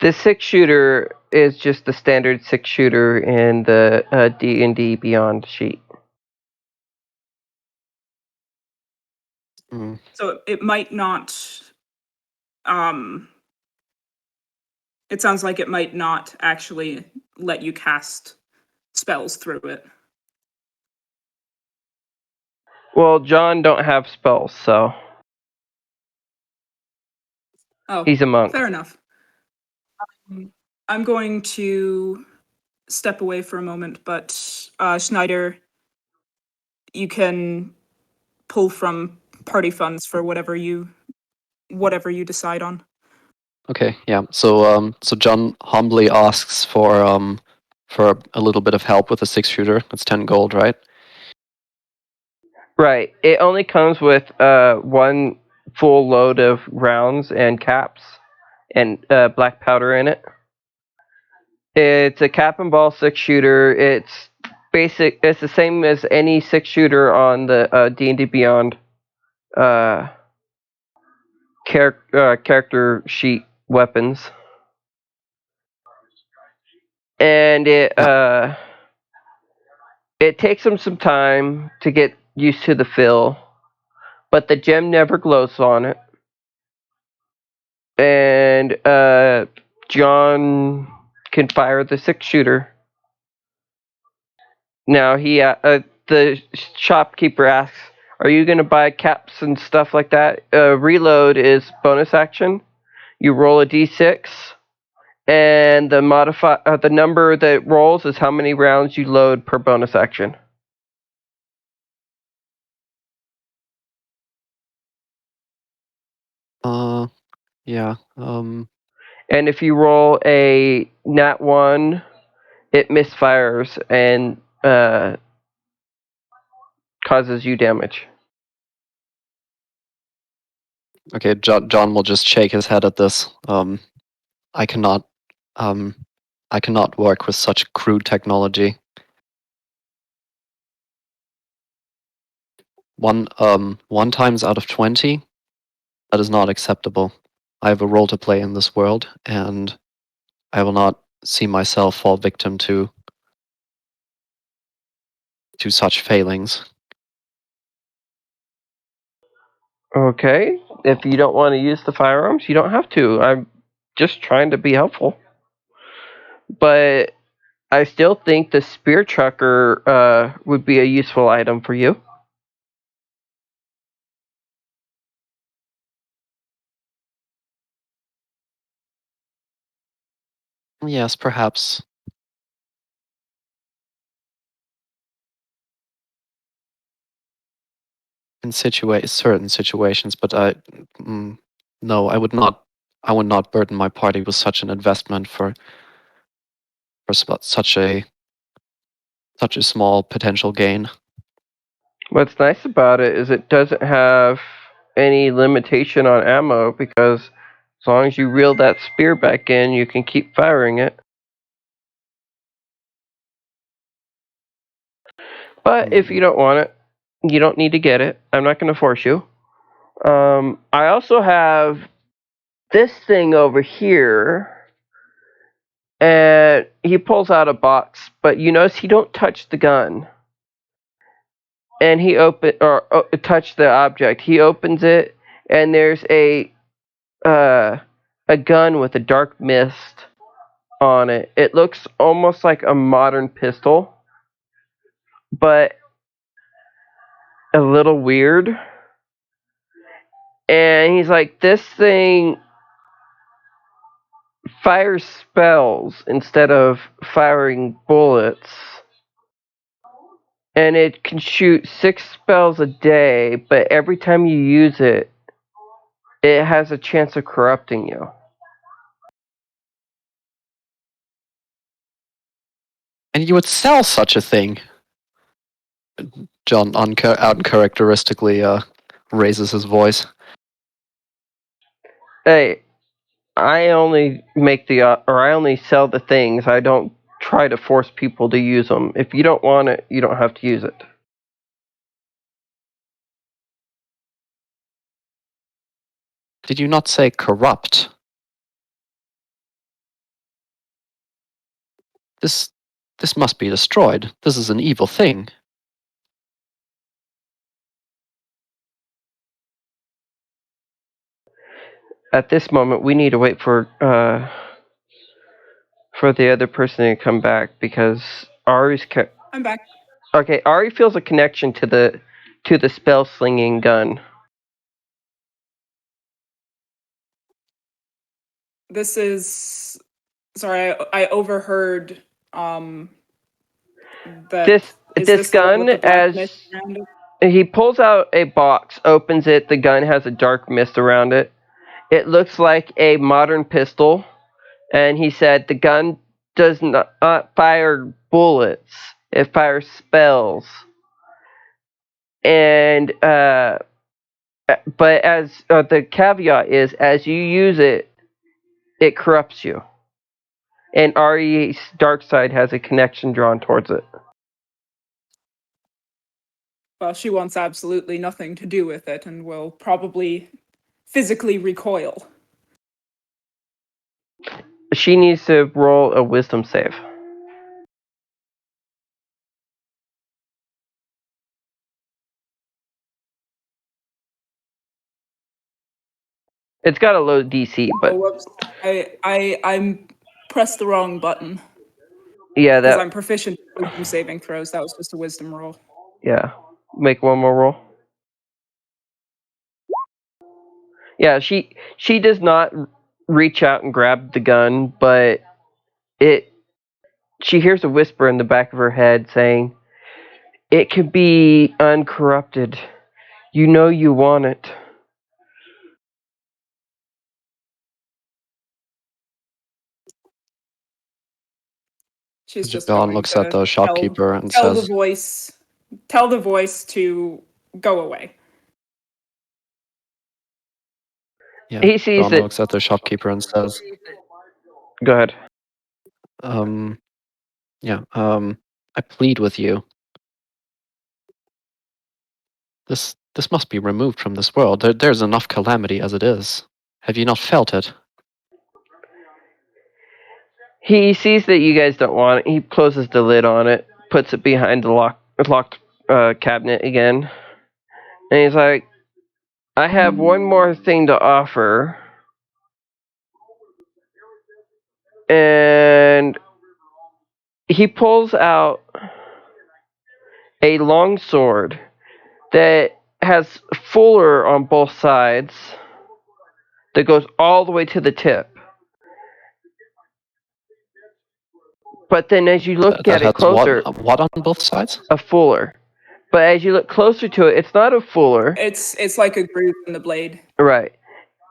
The 6-shooter is just the standard 6-shooter in the D&D Beyond sheet. Mm. So it might not. It sounds like it might not actually let you cast spells through it. Well, John don't have spells, so Oh, he's a monk. fair enough. I'm going to step away for a moment, but Schneider, you can pull from party funds for whatever you decide on. Okay, yeah. So John humbly asks for a little bit of help with the 6-shooter. That's 10 gold, right? Right. It only comes with one full load of rounds and caps and black powder in it. It's a cap and ball 6-shooter. It's basic. It's the same as any 6-shooter on the D&D Beyond character sheet weapons, and it takes them some time to get used to the feel, but the gem never glows on it. And John can fire the 6-shooter. Now the shopkeeper asks, "Are you gonna buy caps and stuff like that?" Reload is bonus action. You roll a d6, and the number that rolls is how many rounds you load per bonus action. Yeah. And if you roll a nat 1, it misfires and causes you damage. Okay, John will just shake his head at this. I cannot work with such crude technology. One times out of 20, that is not acceptable. I have a role to play in this world, and I will not see myself fall victim to such failings. Okay, if you don't want to use the firearms, you don't have to. I'm just trying to be helpful. But I still think the spear trucker would be a useful item for you. Yes, perhaps. In certain situations, but no, I would not. I would not burden my party with such an investment for such a small potential gain. What's nice about it is it doesn't have any limitation on ammo, because as long as you reel that spear back in, you can keep firing it. But if you don't want it, you don't need to get it. I'm not going to force you. I also have this thing over here, and he pulls out a box, but you notice he don't touch the gun. And he touch the object. He opens it, and there's a gun with a dark mist on it. It looks almost like a modern pistol, but a little weird. And he's like, this thing fires spells instead of firing bullets. And it can shoot 6 spells a day, but every time you use it, it has a chance of corrupting you. And you would sell such a thing? John uncharacteristically raises his voice. Hey, I only I only sell the things. I don't try to force people to use them. If you don't want it, you don't have to use it. Did you not say corrupt? This must be destroyed. This is an evil thing. At this moment, we need to wait for the other person to come back because I'm back. Okay, Ari feels a connection to the spell slinging gun. This is sorry, I overheard that is This this the one with gun, the black as mist around it? he pulls out a box, opens it, the gun has a dark mist around it. It looks like a modern pistol, and he said the gun does not fire bullets, it fires spells. And but as the caveat is, as you use it, it corrupts you. And Ari's dark side has a connection drawn towards it. Well, she wants absolutely nothing to do with it and will probably physically recoil. She needs to roll a wisdom save. It's got a low DC, but Oh, whoops. I'm pressed the wrong button. yeah, Because that I'm proficient in wisdom saving throws. That was just a wisdom roll. yeah. Make one more roll. Yeah, she does not reach out and grab the gun, but she hears a whisper in the back of her head saying, "It could be uncorrupted. You know you want it." She's just John going looks at to the shopkeeper and tell the says, voice to go away. "Yeah." He sees John that. looks at the shopkeeper and says, Go ahead. "Yeah. I plead with you. This must be removed from this world. There's enough calamity as it is. Have you not felt it?" He sees that you guys don't want it. He closes the lid on it, puts it behind the locked cabinet again, and he's like, "I have one more thing to offer." And he pulls out a long sword that has fuller on both sides that goes all the way to the tip. But then as you look That at it has what closer, what on both sides? a fuller. But as you look closer to it, it's not a fuller. It's like a groove in the blade. Right.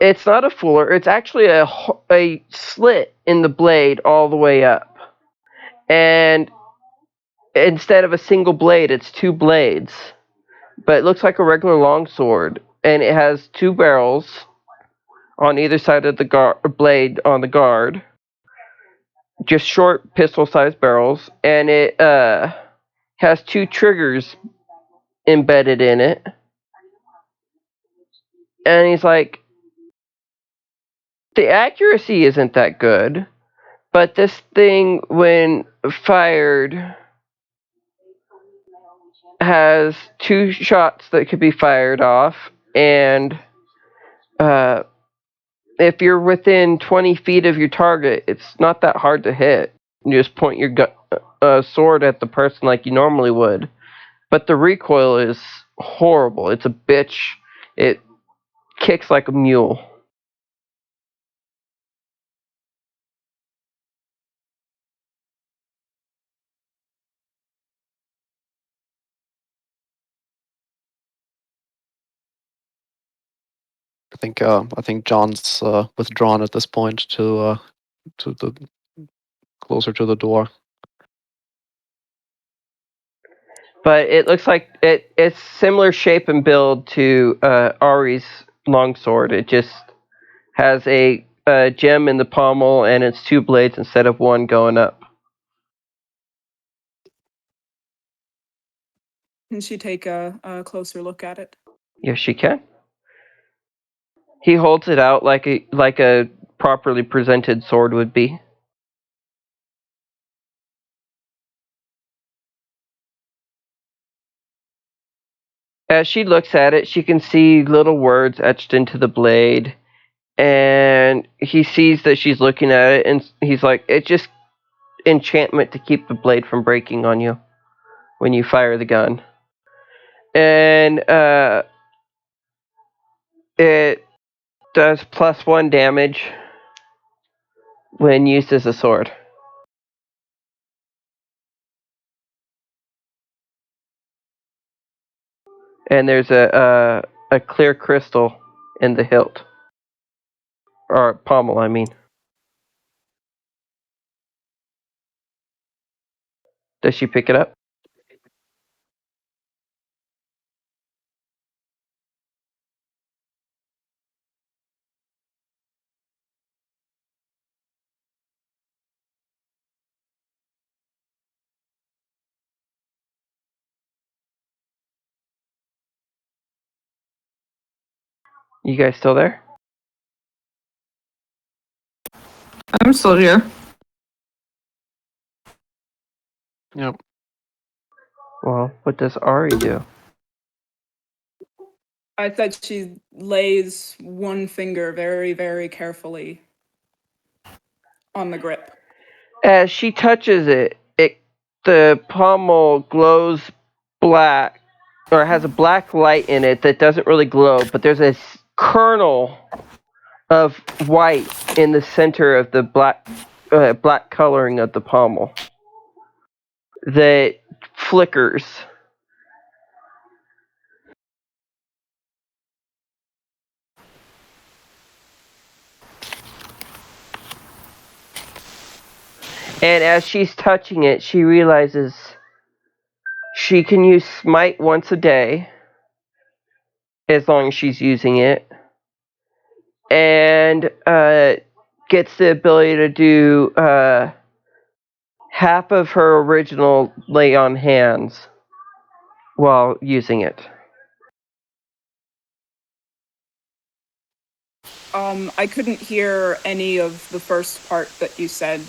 It's not a fuller. It's actually a slit in the blade all the way up. And instead of a single blade, it's two blades. But it looks like a regular longsword. And it has two barrels on either side of the blade on the guard. Just short pistol-sized barrels. And it has two triggers embedded in it. And he's like, the accuracy isn't that good. But this thing, when fired, has two shots that could be fired off, and if you're within 20 feet of your target, it's not that hard to hit. You just point your sword at the person like you normally would. But the recoil is horrible. It's a bitch. It kicks like a mule. I think John's withdrawn at this point to the closer to the door. But it looks like it's similar shape and build to Ari's longsword. It just has a gem in the pommel and it's two blades instead of one going up. Can she take a closer look at it? Yes, she can. He holds it out like a properly presented sword would be. As she looks at it, she can see little words etched into the blade, and he sees that she's looking at it, and he's like, "It's just enchantment to keep the blade from breaking on you when you fire the gun." And it does +1 damage when used as a sword. And there's a clear crystal in the hilt. Or pommel, I mean. Does she pick it up? You guys still there? I'm still here. Yep. Well, what does Ari do? I said she lays one finger very, very carefully on the grip. As she touches it, the pommel glows black, or has a black light in it that doesn't really glow, but there's a kernel of white in the center of the black coloring of the pommel that flickers. And as she's touching it, she realizes she can use smite once a day, as long as she's using it, and gets the ability to do half of her original lay on hands while using it. I couldn't hear any of the first part that you said.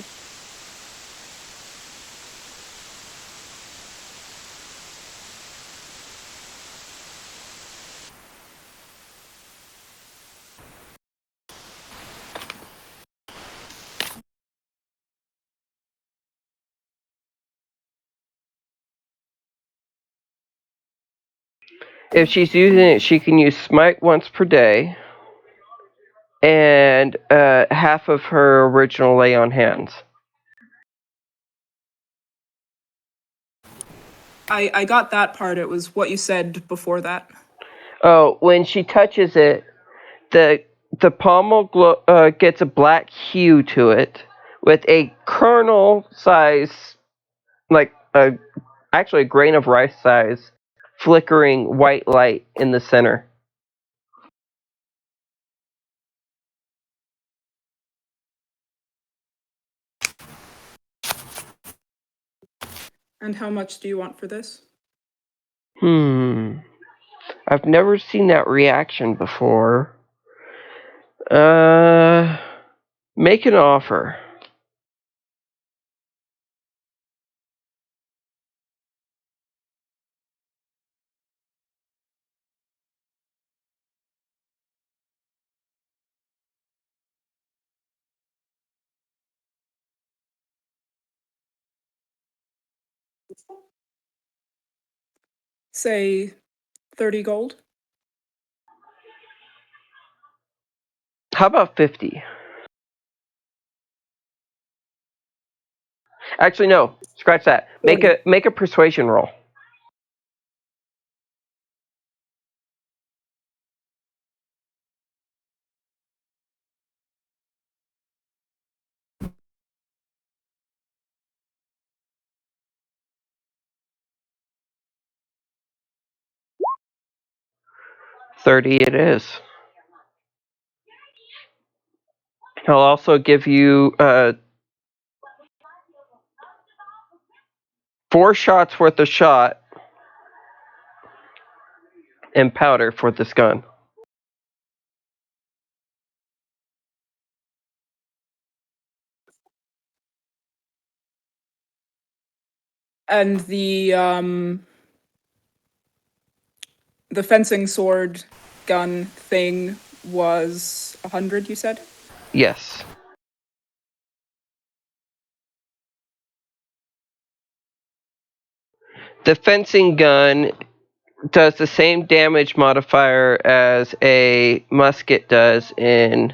If she's using it, she can use smite once per day, and half of her original lay on hands. I got that part. It was what you said before that. Oh, when she touches it, the pommel gets a black hue to it with a kernel size, like actually a grain of rice size, flickering white light in the center. And how much do you want for this? I've never seen that reaction before. Make an offer. Say 30 gold? How about 50? Actually, no. Scratch that. Make 40. a persuasion roll. $30 it is. I'll also give you 4 shots worth of shot and powder for this gun. And the fencing sword gun thing was 100, you said? Yes. The fencing gun does the same damage modifier as a musket does in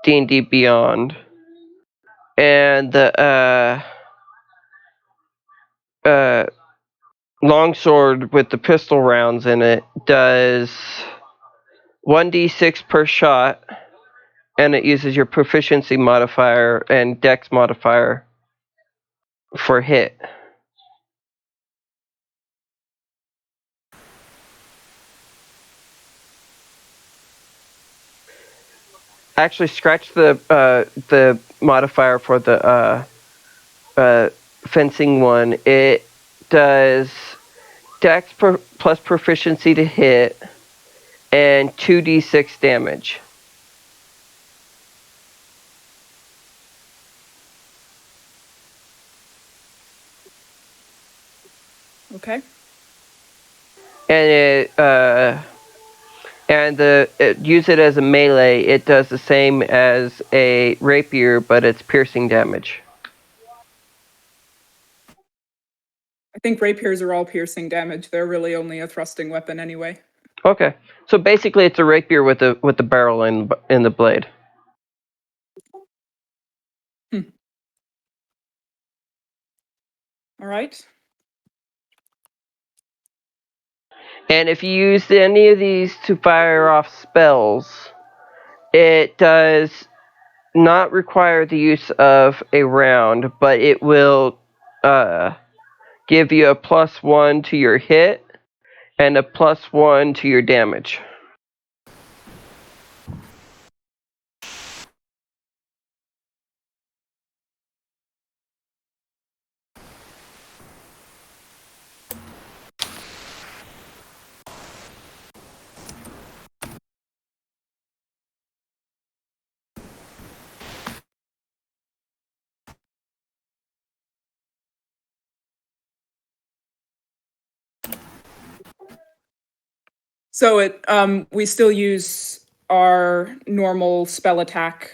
D&D Beyond. And the longsword with the pistol rounds in it does 1d6 per shot, and it uses your proficiency modifier and dex modifier for hit. Actually, scratch the modifier for the fencing one. It does dex plus proficiency to hit and 2d6 damage. Okay. And use it as a melee. It does the same as a rapier, but it's piercing damage. I think rapiers are all piercing damage. They're really only a thrusting weapon anyway. Okay, so basically, it's a rapier with the barrel in the blade. All right. And if you use any of these to fire off spells, it does not require the use of a round, but it will give you a +1 to your hit and a +1 to your damage. So we still use our normal spell attack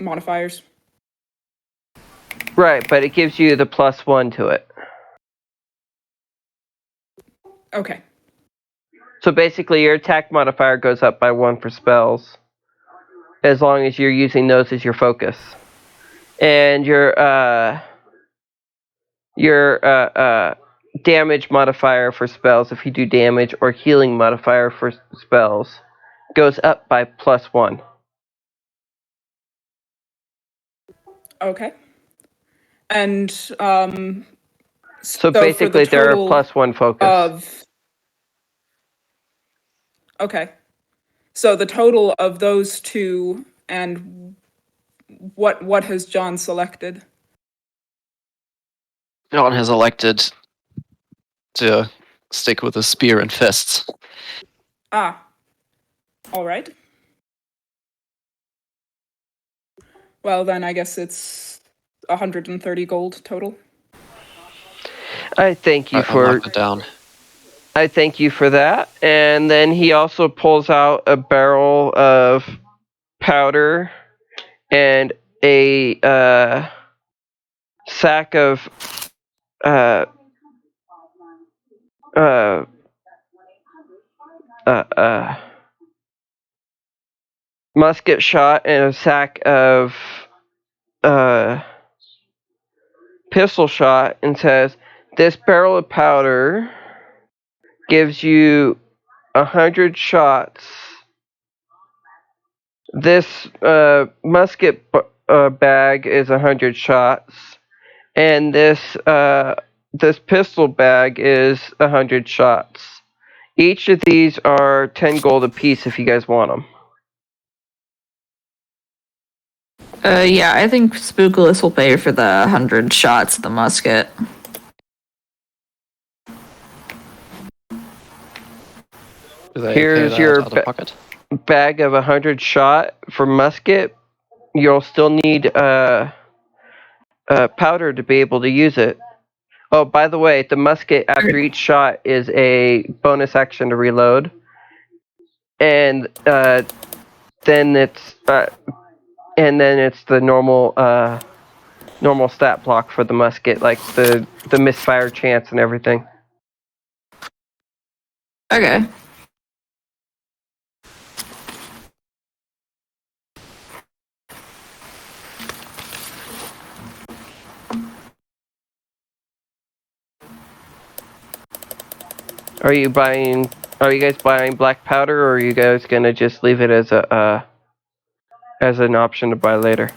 modifiers. Right, but it gives you the +1 to it. Okay. So basically, your attack modifier goes up by 1 for spells, as long as you're using those as your focus. And your damage modifier for spells, if you do damage, or healing modifier for spells, goes up by +1. Okay. And So for the basically, they're a total +1 focus. of okay. So the total of those two and what has John selected? John has elected to stick with the spear and fists. Ah. All right. Well, then I guess it's 130 gold total. I thank you I marked it down. I thank you for that. And then he also pulls out a barrel of powder and a sack of uh, uh, musket shot and a sack of pistol shot, and says, "This barrel of powder gives you 100 shots. This musket bag is 100 shots, and this pistol bag is 100 shots. Each of these are 10 gold apiece if you guys want them." Yeah, I think Spookulous will pay for the 100 shots of the musket. Do they Here's pay that your out of pocket? bag of 100 shot for musket. You'll still need powder to be able to use it. Oh, by the way, the musket after each shot is a bonus action to reload, and then it's the normal stat block for the musket, like the misfire chance and everything. Okay. Are you guys buying black powder, or are you guys gonna just leave it as an option to buy later?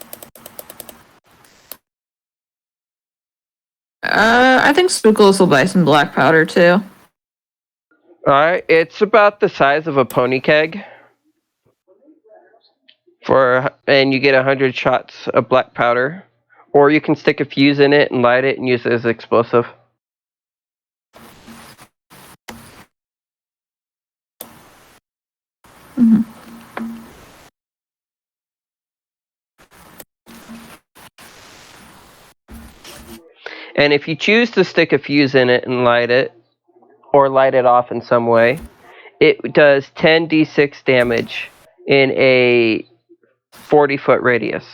I think Spookles will buy some black powder too. Alright, it's about the size of a pony keg. And you get 100 shots of black powder. Or you can stick a fuse in it and light it and use it as explosive. Mhm. And if you choose to stick a fuse in it and light it, or light it off in some way, it does 10d6 damage in a 40-foot radius.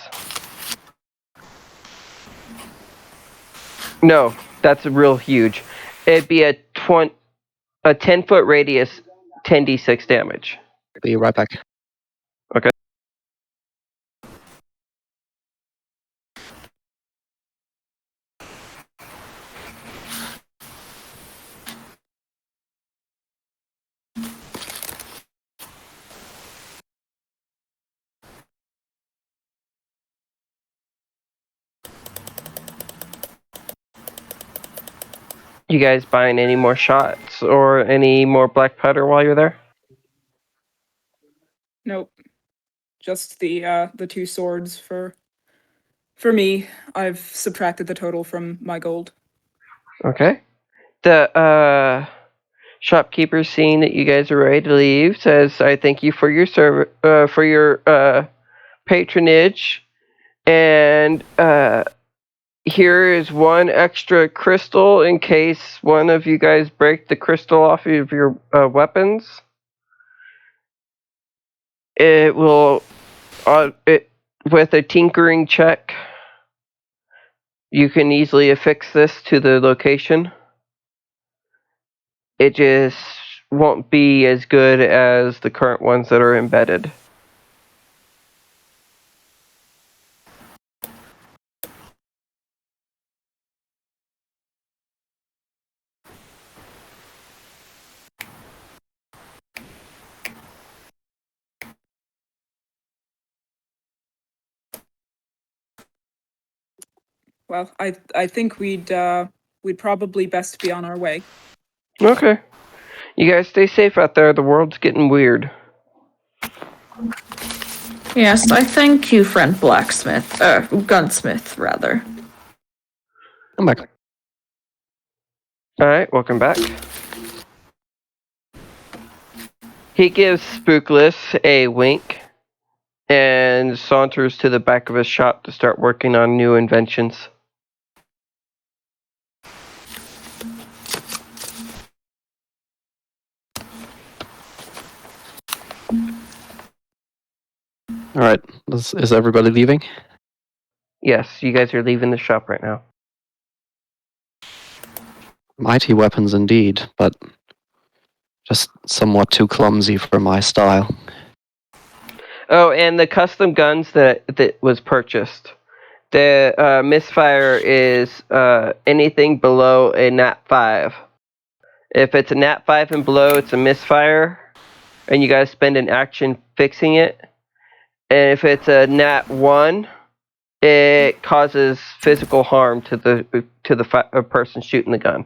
No, that's real huge. It'd be a 10-foot radius, 10d6 damage. Be right back. Okay. You guys buying any more shots or any more black powder while you're there? Nope. Just the 2 swords for me. I've subtracted the total from my gold. Okay. The shopkeeper, seeing that you guys are ready to leave, says, "I thank you for your patronage, and here is one extra crystal in case one of you guys break the crystal off of your weapons. It will, with a tinkering check, you can easily affix this to the location. It just won't be as good as the current ones that are embedded." Well, I think we'd probably best be on our way. Okay. You guys stay safe out there. The world's getting weird. Yes, I thank you, friend blacksmith. Gunsmith, rather. I'm back. Alright, welcome back. He gives Spookless a wink and saunters to the back of his shop to start working on new inventions. All right. Is everybody leaving? Yes, you guys are leaving the shop right now. Mighty weapons indeed, but just somewhat too clumsy for my style. Oh, and the custom guns that was purchased. The misfire is anything below a nat 5. If it's a nat 5 and below, it's a misfire, and you guys spend an action fixing it. And if it's a nat 1, it causes physical harm to the person shooting the gun.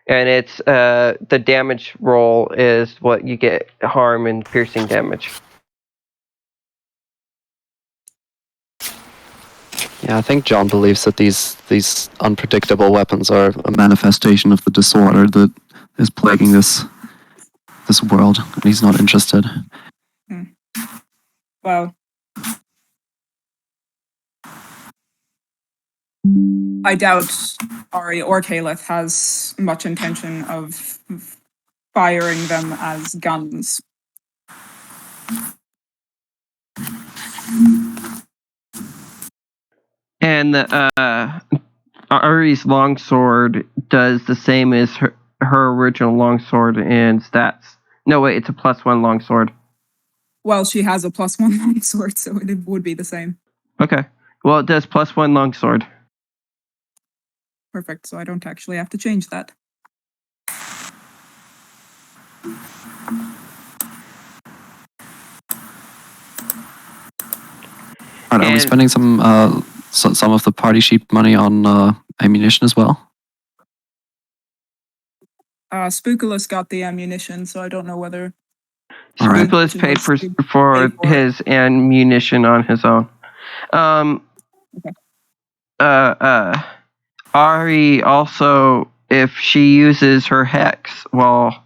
And it's the damage roll is what you get harm and piercing damage. Yeah, I think John believes that these unpredictable weapons are a manifestation of the disorder that is plaguing this world, and he's not interested. Well, I doubt Ari or Caleth has much intention of firing them as guns. And Ari's longsword does the same as her original longsword in stats. No, wait, it's a +1 longsword. Well, she has a +1 longsword, so it would be the same. Okay. Well, it does +1 longsword. Perfect, so I don't actually have to change that. Are we And- spending some of the party sheep money on ammunition as well? Spookulus got the ammunition, so I don't know whether All right. Spookulus paid for Paid for it. his ammunition on his own. Ari also, if she uses her hex while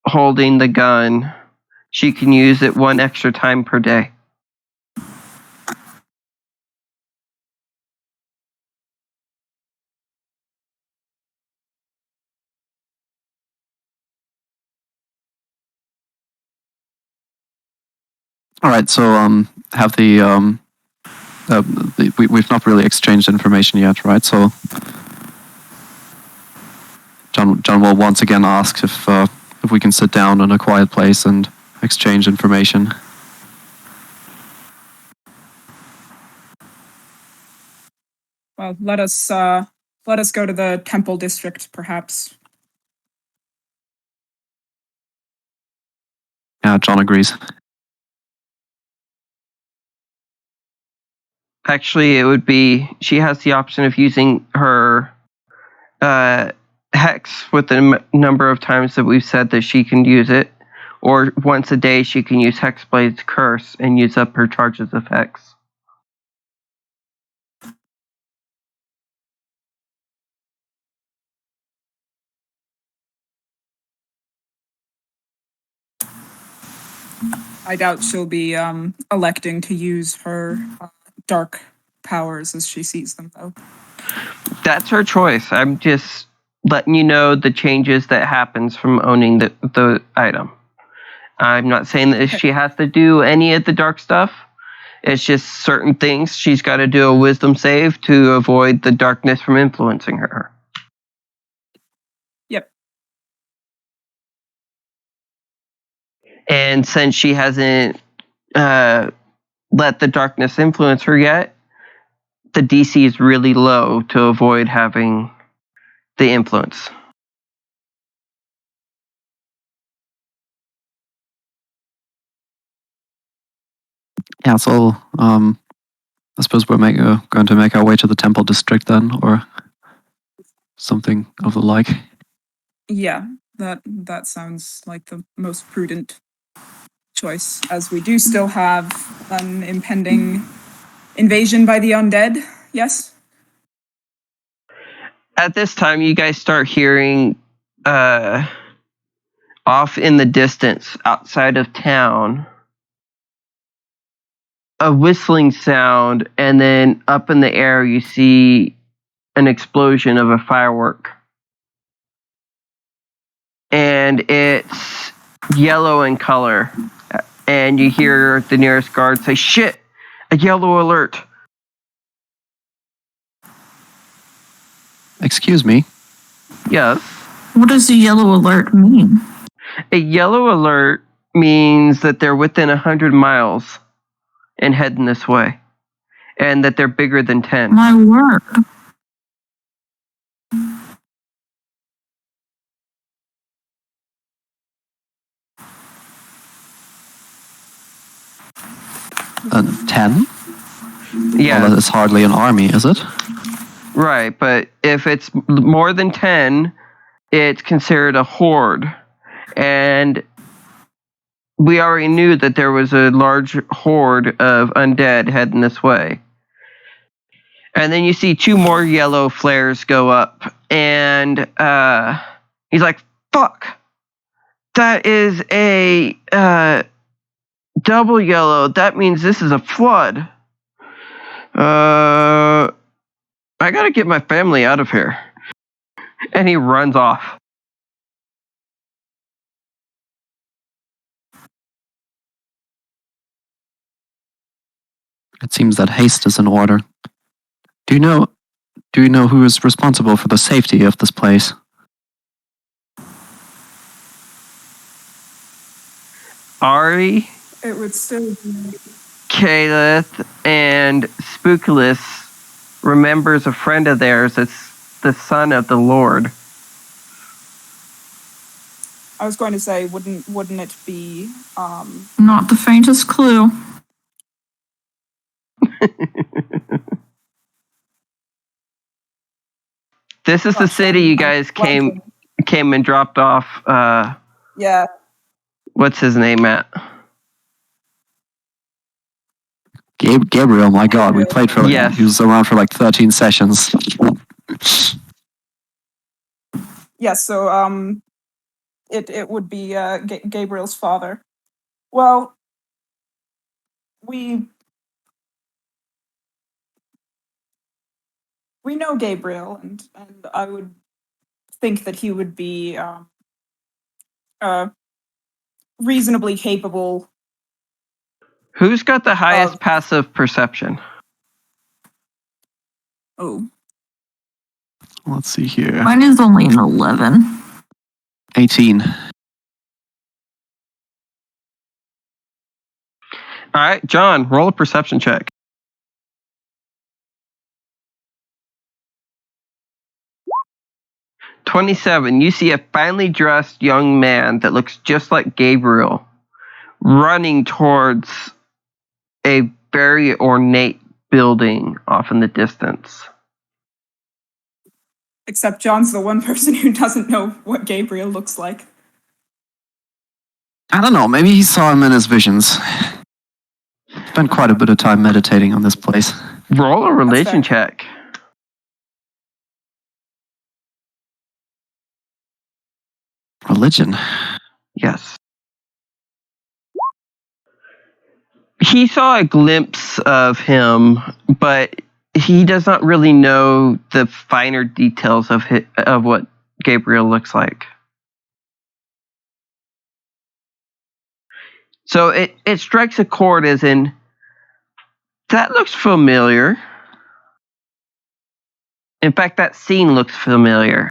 holding the gun, she can use it 1 extra time per day. All right. So have we've not really exchanged information yet, right? So John will once again ask if we can sit down in a quiet place and exchange information. Well, let us go to the temple district, perhaps. Yeah, John agrees. Actually, it would be, she has the option of using her hex with the number of times that we've said that she can use it, or once a day she can use Hexblade's Curse and use up her charges of hex. I doubt she'll be electing to use her dark powers as she sees them, though. That's her choice. I'm just letting you know the changes that happens from owning the item. I'm not saying that she has to do any of the dark stuff. It's just certain things she's got to do a wisdom save to avoid the darkness from influencing her. Yep. And since she hasn't let the darkness influence her yet, the DC is really low to avoid having the influence. Yeah, so I suppose we're going to make our way to the temple district then, or something of the like. Yeah, that sounds like the most prudent choice, as we do still have an impending invasion by the undead. Yes. At this time, you guys start hearing off in the distance outside of town a whistling sound, and then up in the air you see an explosion of a firework. And it's yellow in color. And you hear the nearest guard say, "Shit! A yellow alert!" Excuse me. Yes. What does a yellow alert mean? A yellow alert means that they're within 100 miles and heading this way. And that they're bigger than 10. My word. Uh, 10? Yeah. Well, that is hardly an army, is it? Right, but if it's more than 10, it's considered a horde. And we already knew that there was a large horde of undead heading this way. And then you see 2 more yellow flares go up. And he's like, "Fuck! That is a double yellow. That means this is a flood." I gotta get my family out of here. And he runs off. It seems that haste is in order. Do you know who is responsible for the safety of this place? Ari, It would still be. Kalith, and Spookulus remembers a friend of theirs that's the son of the Lord. I was going to say, wouldn't it be Not the faintest clue. This is the Gosh, city I'm you guys came and dropped off. Yeah. What's his name at? Gabriel, my God, we played for Yes. he was around for like 13 sessions. Yes, so it would be Gabriel's father. Well, we know Gabriel, and I would think that he would be reasonably capable. Who's got the highest Of- passive perception? Oh, Let's see here. Mine is only an 11. 18. All right, John, roll a perception check. 27. You see a finely dressed young man that looks just like Gabriel running towards a very ornate building off in the distance. except John's the one person who doesn't know what Gabriel looks like. I don't know, maybe he saw him in his visions. Spent quite a bit of time meditating on this place. Roll a religion fair. check. Religion. Yes. He saw a glimpse of him, but he does not really know the finer details of what Gabriel looks like. So it strikes a chord as in, that looks familiar. In fact, that scene looks familiar.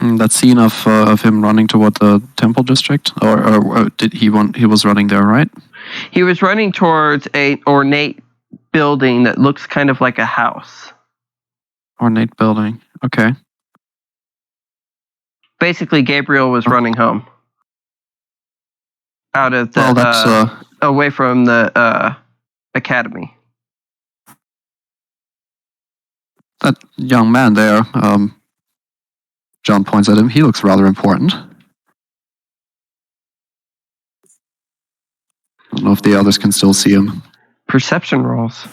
That scene of him running toward the temple district, or did he was running there, right? He was running towards an ornate building that looks kind of like a house. Ornate building. Okay. Basically, Gabriel was running home. Out of the Well, that's away from the academy. that young man there. John points at him. He looks rather important. I don't know if the others can still see him. Perception rolls.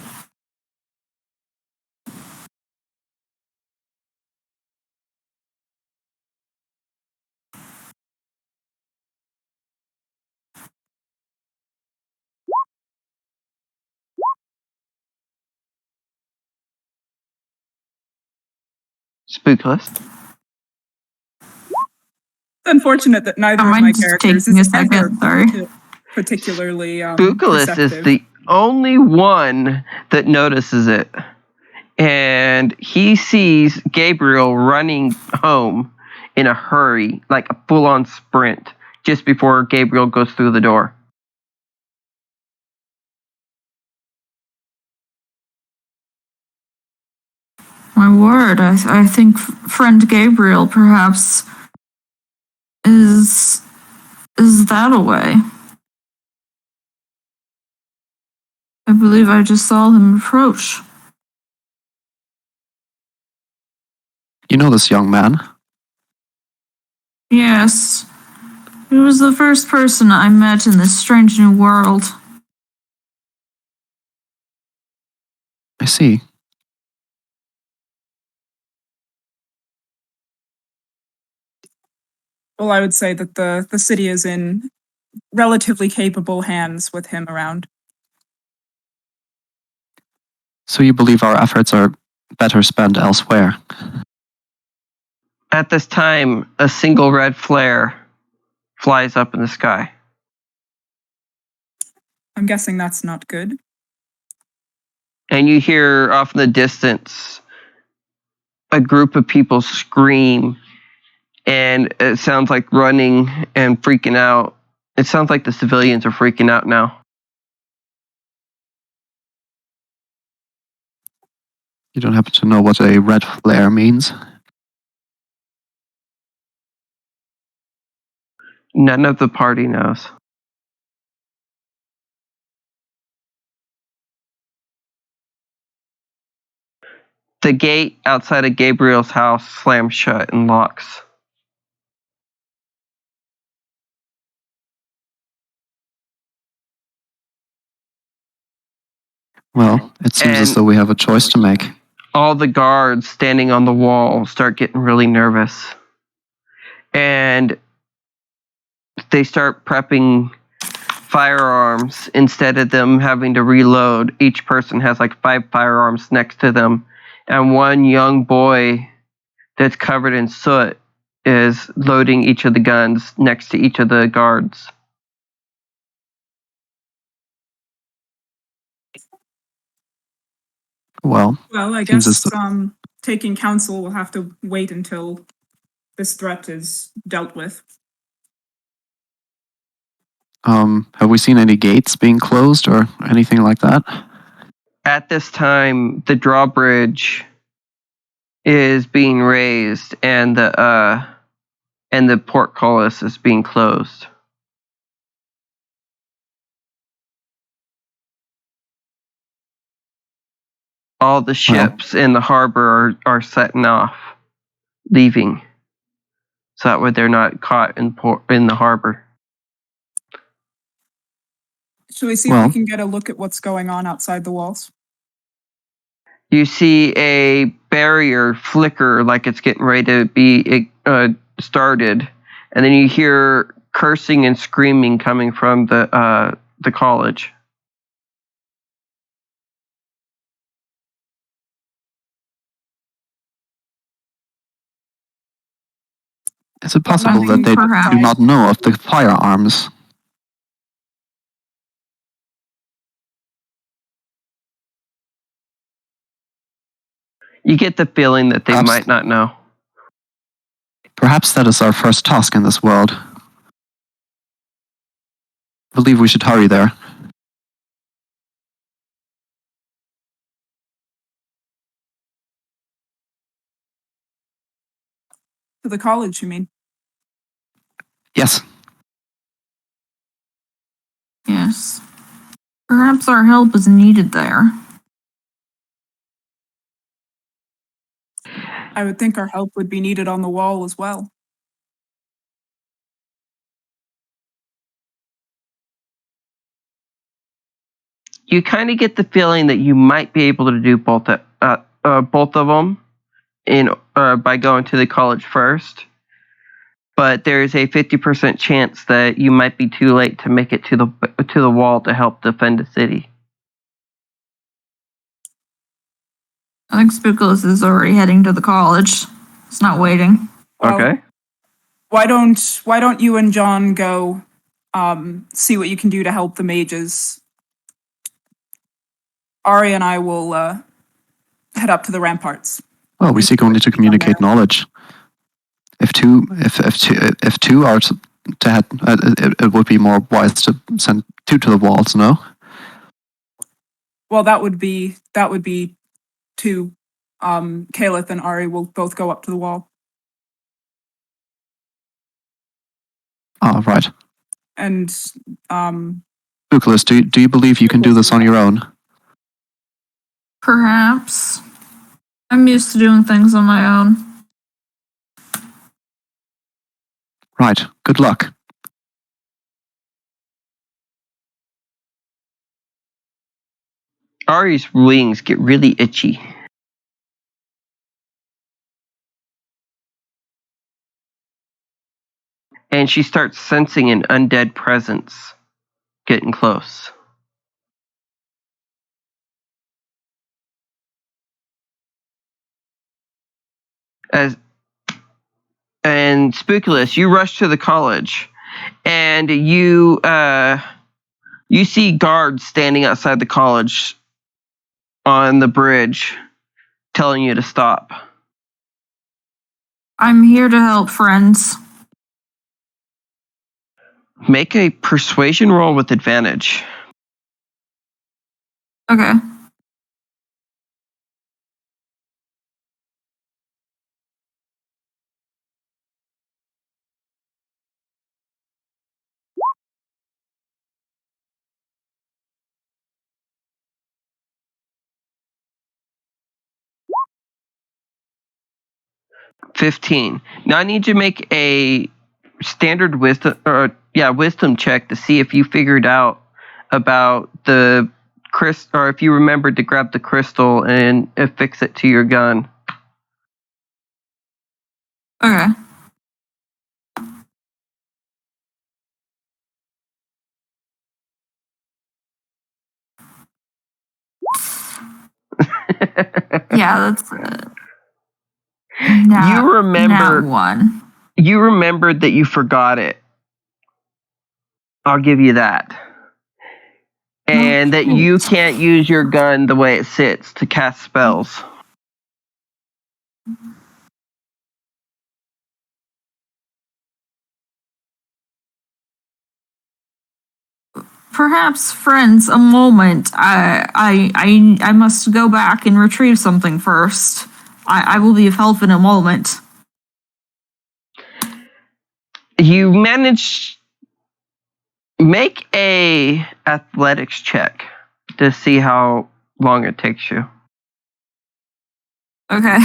Spookless. It's unfortunate that neither of Mine's my just characters taking a is second, ever sorry. particularly Spookulus is perceptive. the only one that notices it. And he sees Gabriel running home in a hurry, like a full-on sprint, just before Gabriel goes through the door. My word, I think friend Gabriel perhaps is that away. I believe I just saw him approach. You know this young man? Yes. He was the first person I met in this strange new world. I see. Well, I would say that the city is in relatively capable hands with him around. So you believe our efforts are better spent elsewhere? At this time, a single red flare flies up in the sky. I'm guessing that's not good. And you hear off in the distance a group of people scream, and it sounds like running and freaking out. It sounds like the civilians are freaking out now. You don't happen to know what a red flare means? None of the party knows. The gate outside of Gabriel's house slams shut and locks. Well, it seems as And though we have a choice to make. all the guards standing on the wall start getting really nervous. And they start prepping firearms instead of them having to reload. Each person has like 5 firearms next to them. And one young boy that's covered in soot is loading each of the guns next to each of the guards. Well, I seems as guess though, taking counsel will have to wait until this threat is dealt with. have we seen any gates being closed or anything like that? At this time, the drawbridge is being raised and the portcullis is being closed. All the ships in the harbor are setting off, leaving, so that way they're not caught in the harbor. Should we see if we can get a look at what's going on outside the walls? You see a barrier flicker like it's getting ready to be started, and then you hear cursing and screaming coming from the college. Is it possible that Nothing they perhaps. do not know of the firearms? You get the feeling that they Perhaps- might not know. Perhaps that is our first task in this world. I believe we should hurry there. To the college, you mean? Yes. Yes. Perhaps our help is needed there. I would think our help would be needed on the wall as well. You kind of get the feeling that you might be able to do both of them by going to the college first, but there's a 50% chance that you might be too late to make it to the wall to help defend the city. I think Spookulus is already heading to the college. It's not waiting. Well, Okay. Why don't you and John go see what you can do to help the mages? Ari and I will head up to the ramparts. Well, we seek only to communicate knowledge. If two are to head, it would be more wise to send 2 to the walls. No. Well, that would be 2. Caleth and Ari will both go up to the wall. Ah, right. And Spookulus, do you believe you can do this on your own? Perhaps. I'm used to doing things on my own. Right. Good luck. Ari's wings get really itchy. And she starts sensing an undead presence getting close. And Spookulus, you rush to the college, and you see guards standing outside the college on the bridge, telling you to stop. I'm here to help, friends. Make a persuasion roll with advantage. Okay. $15. Now I need you to make a standard wisdom check to see if you figured out about the crystal, or if you remembered to grab the crystal and affix it to your gun. Okay. Yeah, that's You remember. nat 1. You remembered that you forgot it. I'll give you that. And that you can't use your gun the way it sits to cast spells. Perhaps, friends, a moment. I must go back and retrieve something first. I will be of help in a moment. You manage. Make a athletics check to see how long it takes you. Okay.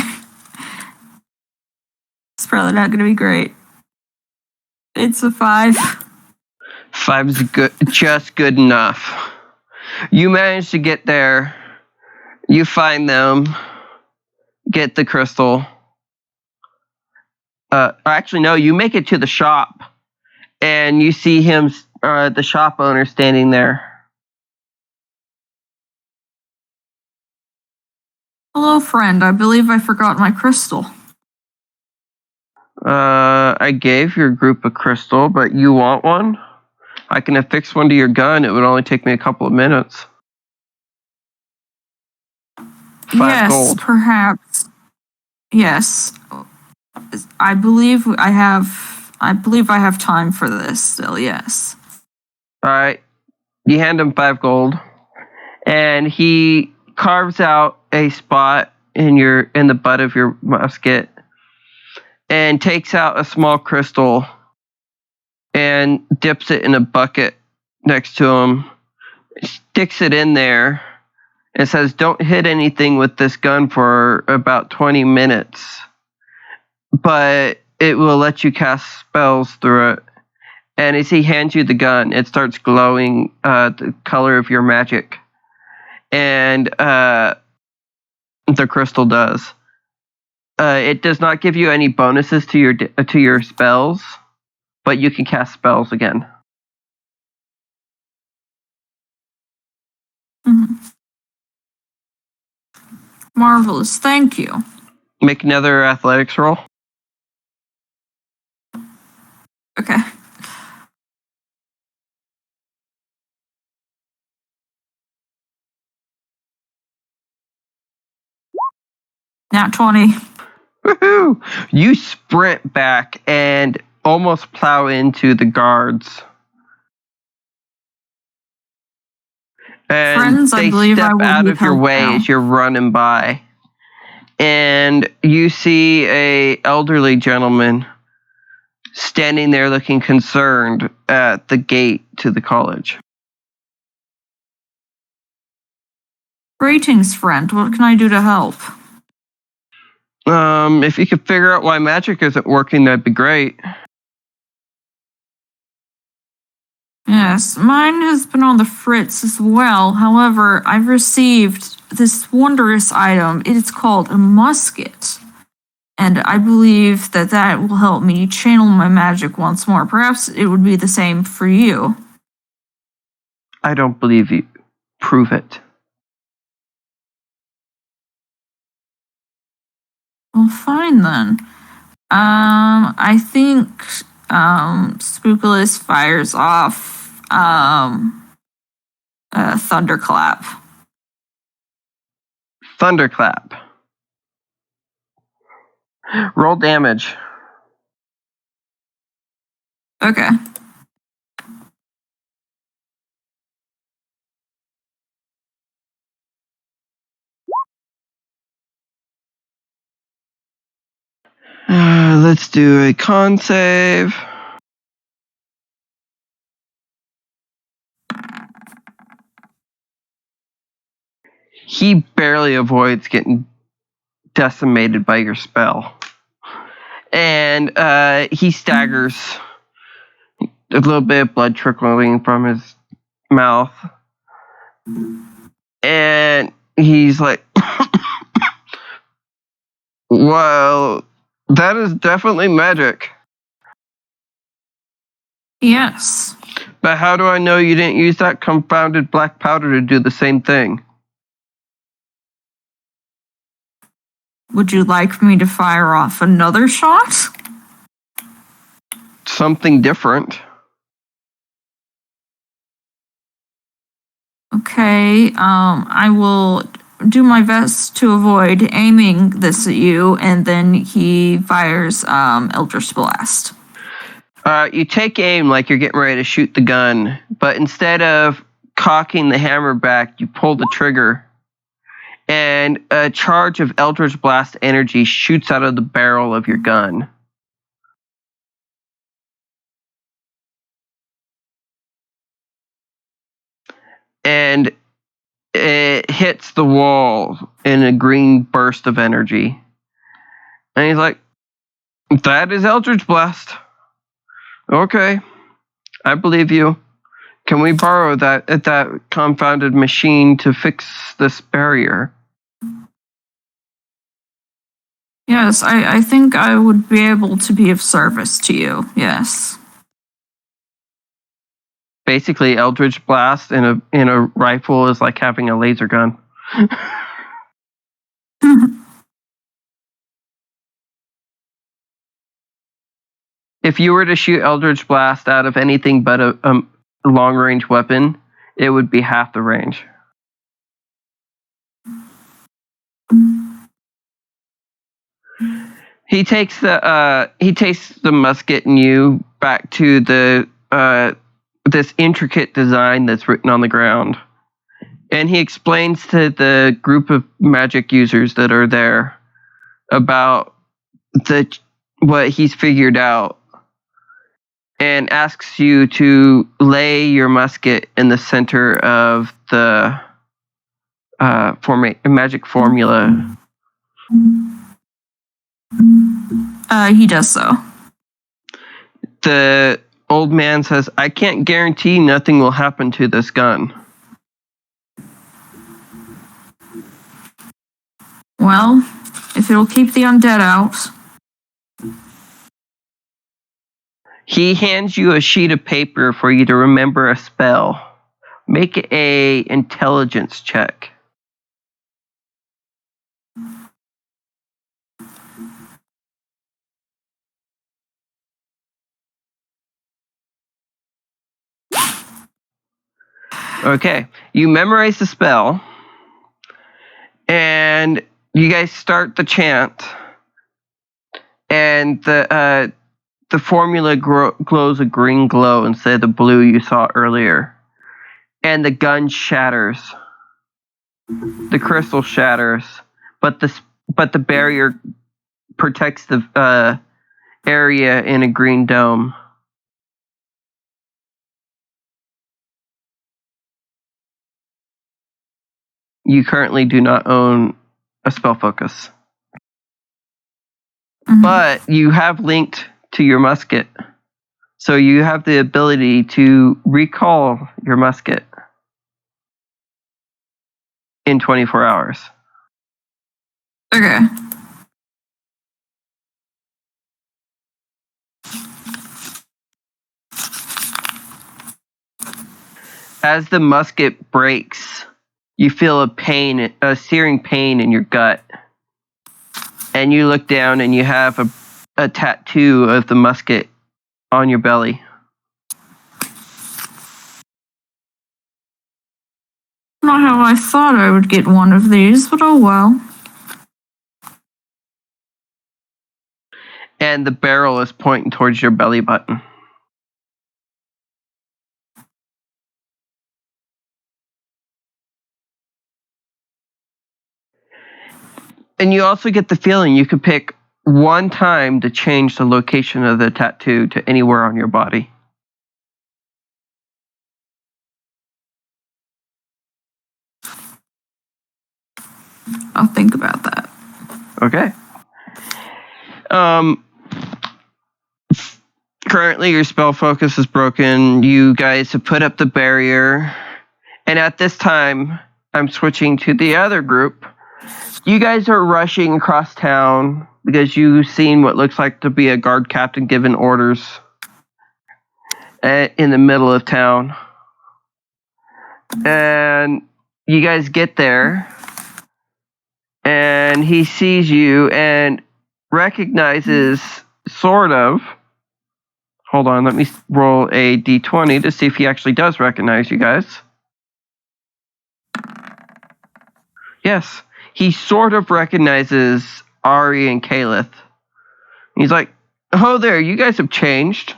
It's probably not going to be great. It's a 5. 5's good, just good enough. You manage to get there. You find them. Get the crystal. Actually, no. You make it to the shop, and you see him, the shop owner, standing there. Hello, friend. I believe I forgot my crystal. I gave your group a crystal, but you want one? I can affix one to your gun. It would only take me a couple of minutes. 5 gold. Perhaps. Yes. I believe I have time for this still, yes. All right. You hand him 5 gold, and he carves out a spot in the butt of your musket, and takes out a small crystal and dips it in a bucket next to him, sticks it in there, and says, "Don't hit anything with this gun for about 20 minutes, but it will let you cast spells through it." And as he hands you the gun, it starts glowing the color of your magic. And the crystal does. It does not give you any bonuses to your spells, but you can cast spells again. Mhm. Marvelous, thank you. Make another athletics roll. Okay. Nat 20. Woohoo! You sprint back and almost plow into the guards. And Friends, I they believe step I will out be of your helped way now. as you're running by. And you see a elderly gentleman standing there looking concerned at the gate to the college. Greetings, friend. What can I do to help? If you could figure out why magic isn't working, that'd be great. Yes, mine has been on the fritz as well. However, I've received this wondrous item. It is called a musket. And I believe that will help me channel my magic once more. Perhaps it would be the same for you. I don't believe you. Prove it. Well, fine then. I think Spookulus fires off Thunderclap. Thunderclap. Roll damage. Okay. Let's do a con save. He barely avoids getting decimated by your spell. And he staggers, a little bit of blood trickling from his mouth. And he's like, well, that is definitely magic. Yes. But how do I know you didn't use that confounded black powder to do the same thing? Would you like me to fire off another shot? Something different. Okay, I will do my best to avoid aiming this at you, and then he fires Eldritch Blast. You take aim like you're getting ready to shoot the gun, but instead of cocking the hammer back, you pull the trigger, and a charge of Eldritch Blast energy shoots out of the barrel of your gun. And it hits the wall in a green burst of energy. And he's like, that is Eldritch Blast. Okay, I believe you. Can we borrow that confounded machine to fix this barrier? Yes, I think I would be able to be of service to you, yes. Basically, Eldritch Blast in a rifle is like having a laser gun. If you were to shoot Eldritch Blast out of anything but a long-range weapon, it would be half the range. He takes the musket and you back to the this intricate design that's written on the ground, and he explains to the group of magic users that are there about what he's figured out, and asks you to lay your musket in the center of the magic formula. He does so. The old man says, I can't guarantee nothing will happen to this gun. Well, if it'll keep the undead out. He hands you a sheet of paper for you to remember a spell. Make a intelligence check. Okay, you memorize the spell, and you guys start the chant, and the formula glows a green glow instead of the blue you saw earlier, and the gun shatters. The crystal shatters, but the barrier protects the area in a green dome. You currently do not own a spell focus, but you have linked to your musket, so you have the ability to recall your musket in 24 hours. Okay. As the musket breaks, you feel a searing pain in your gut, and you look down and you have a tattoo of the musket on your belly. Not how I thought I would get one of these, but oh well. And the barrel is pointing towards your belly button. And you also get the feeling you could pick one time to change the location of the tattoo to anywhere on your body. I'll think about that. Okay. Currently, your spell focus is broken. You guys have put up the barrier. And at this time, I'm switching to the other group. You guys are rushing across town because you've seen what looks like to be a guard captain giving orders in the middle of town. And you guys get there, and he sees you and recognizes, sort of. Hold on, let me roll a d20 to see if he actually does recognize you guys. Yes, he sort of recognizes Ari and Kalith. He's like, oh, there, you guys have changed.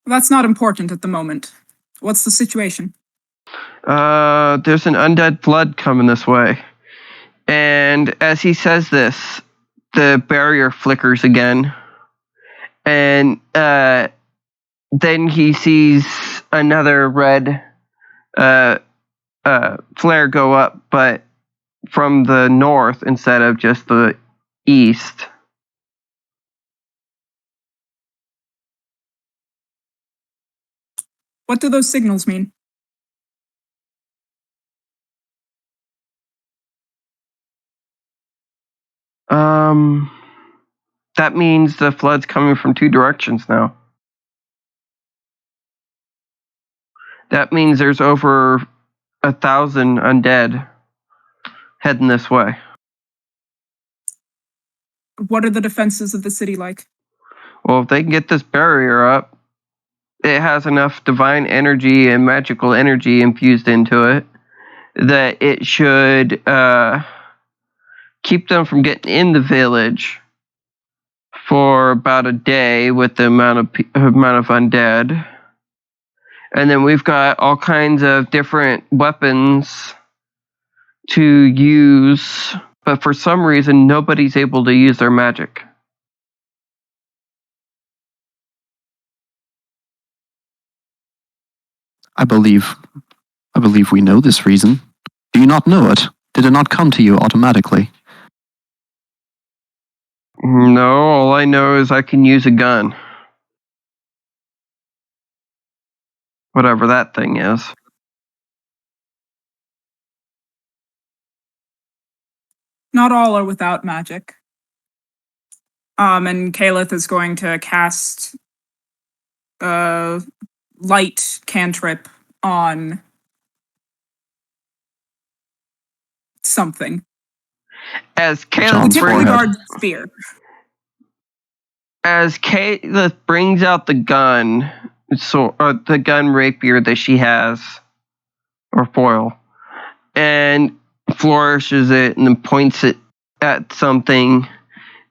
That's not important at the moment. What's the situation? There's an undead flood coming this way. And as he says this, the barrier flickers again. And then he sees another red flare go up, but from the north instead of just the east. What do those signals mean? That means the flood's coming from two directions now. That means there's over 1,000 undead heading this way. What are the defenses of the city like? Well, if they can get this barrier up, it has enough divine energy and magical energy infused into it that it should keep them from getting in the village for about a day with the amount of undead. And then we've got all kinds of different weapons to use, but for some reason nobody's able to use their magic. I believe we know this reason. Do you not know it? Did it not come to you automatically? No, all I know is I can use a gun. Whatever that thing is. Not all are without magic. And Kalith is going to cast a light cantrip on something. As John's Caleb forehead. Guard spear. As Caleb brings out the gun, the gun rapier that she has, or foil, and flourishes it and then points it at something,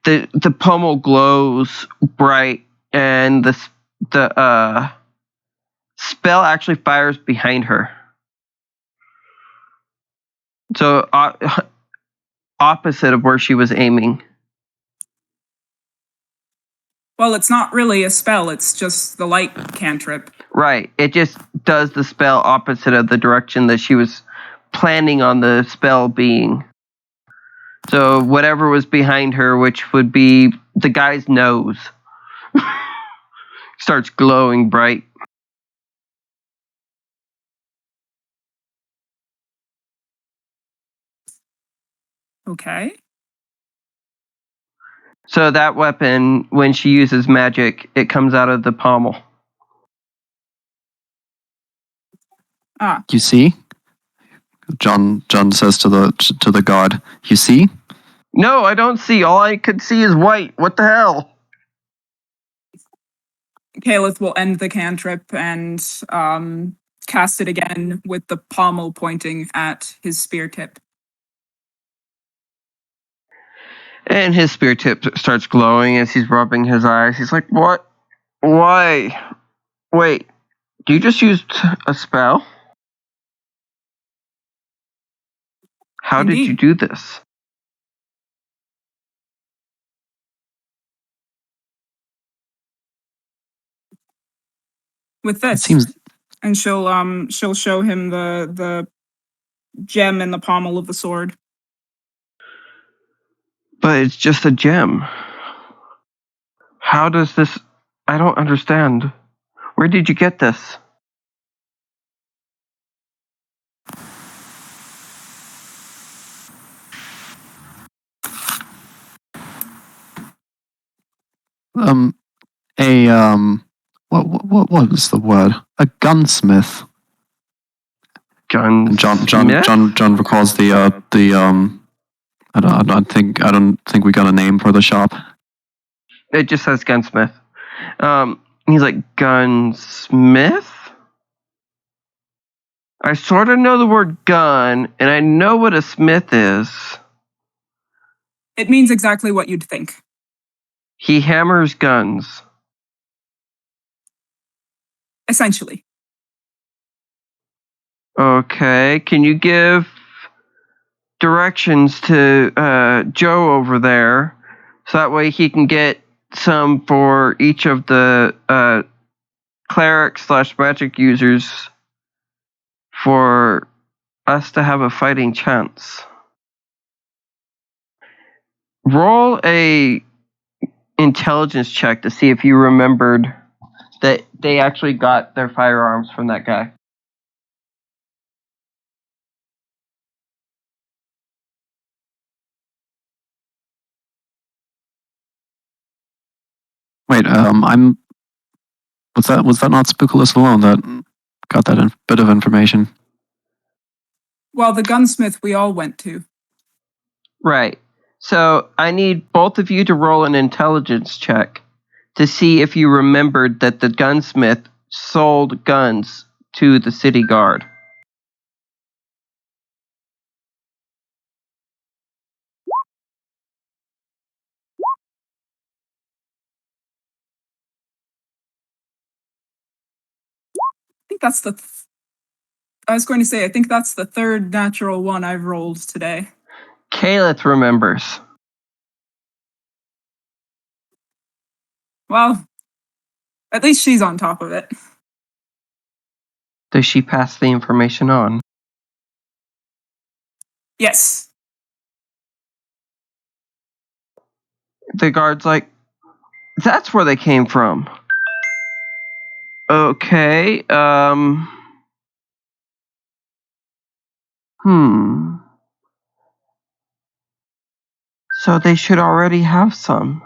the pommel glows bright, and the spell actually fires behind her. So opposite of where she was aiming. Well, it's not really a spell, it's just the light cantrip. Right. It just does the spell opposite of the direction that she was planning on the spell being. So whatever was behind her, which would be the guy's nose, starts glowing bright. Okay. So that weapon, when she uses magic, it comes out of the pommel. Ah, You see? John says to the guard, you see? No, I don't see. All I could see is white. What the hell? Caliph will end the cantrip and cast it again with the pommel pointing at his spear tip. And his spear tip starts glowing as he's rubbing his eyes. He's like, what? Why? Wait, do you just use a spell? How did you Indeed. do this? With It this. seems And she'll show him the gem in the pommel of the sword. But it's just a gem. How does this... I don't understand. Where did you get this? what was the word? A gunsmith. And John recalls the I don't think we got a name for the shop. It just says gunsmith. He's like, gunsmith? I sort of know the word gun, and I know what a smith is. It means exactly what you'd think. He hammers guns. Essentially. Okay, can you give directions to Joe over there, so that way he can get some for each of the cleric/magic users for us to have a fighting chance. Roll a intelligence check to see if you remembered that they actually got their firearms from that guy. Wait, was that not Spookulus alone that got that bit of information? Well, the gunsmith we all went to. Right. So I need both of you to roll an intelligence check to see if you remembered that the gunsmith sold guns to the city guard. I think that's I was going to say, I think that's the third natural one I've rolled today. Kalith remembers. Well, at least she's on top of it. Does she pass the information on? Yes. The guard's like, that's where they came from. Okay, So they should already have some.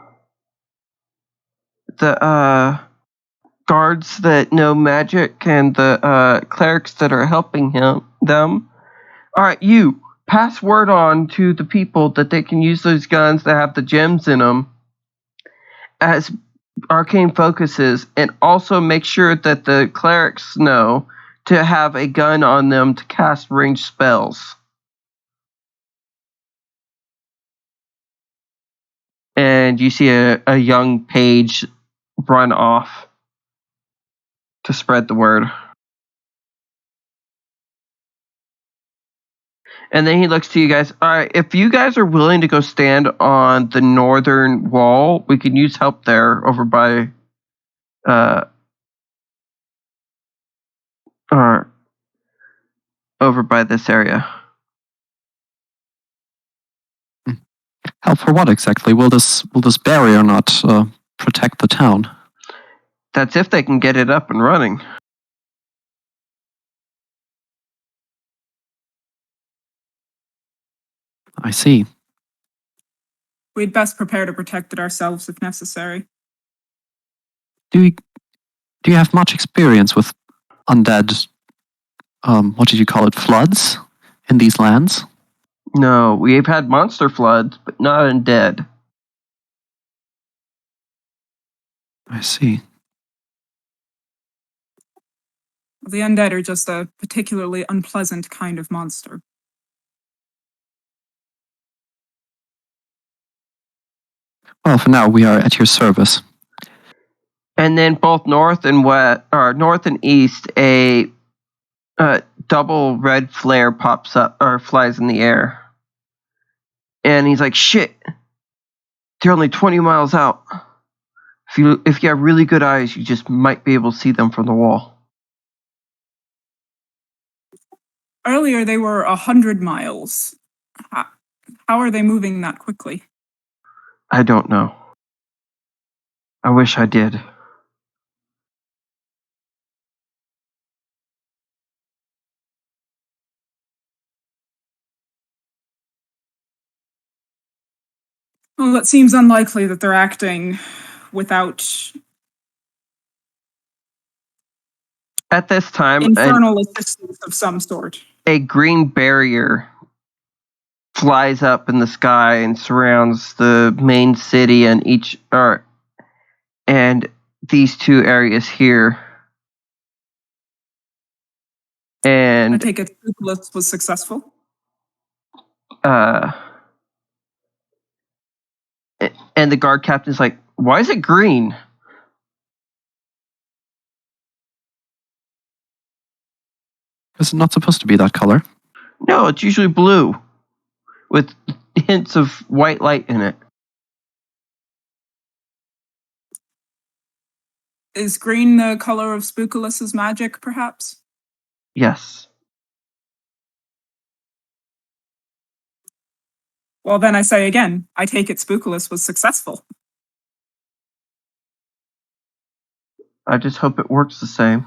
The guards that know magic and the clerics that are helping them. All right, you pass word on to the people that they can use those guns that have the gems in them as arcane focuses, and also make sure that the clerics know to have a gun on them to cast ranged spells. And you see a young page run off to spread the word. And then he looks to you guys. All right, if you guys are willing to go stand on the northern wall, we can use help there over by or over by this area. Help for what exactly? Will this barrier not protect the town? That's if they can get it up and running. I see. We'd best prepare to protect it ourselves if necessary. Do you have much experience with undead what did you call it, floods in these lands? No, we've had monster floods, but not undead. I see. The undead are just a particularly unpleasant kind of monster. Well, for now, we are at your service. And then both north and west, or north and east, a double red flare pops up or flies in the air. And he's like, "Shit, they're only 20 miles out. If you have really good eyes, you just might be able to see them from the wall." Earlier, they were 100 miles. How are they moving that quickly? I don't know. I wish I did. Well, it seems unlikely that they're acting without At this time, infernal assistance of some sort. a green barrier flies up in the sky and surrounds the main city and these two areas here. I And take it Scrupulous was successful. and the guard captain's like, "Why is it green?" Is it not supposed to be that color? No, it's usually blue with hints of white light in it. Is green the color of Spookulus's magic, perhaps? Yes. Well, then I say again, I take it Spookulus was successful. I just hope it works the same.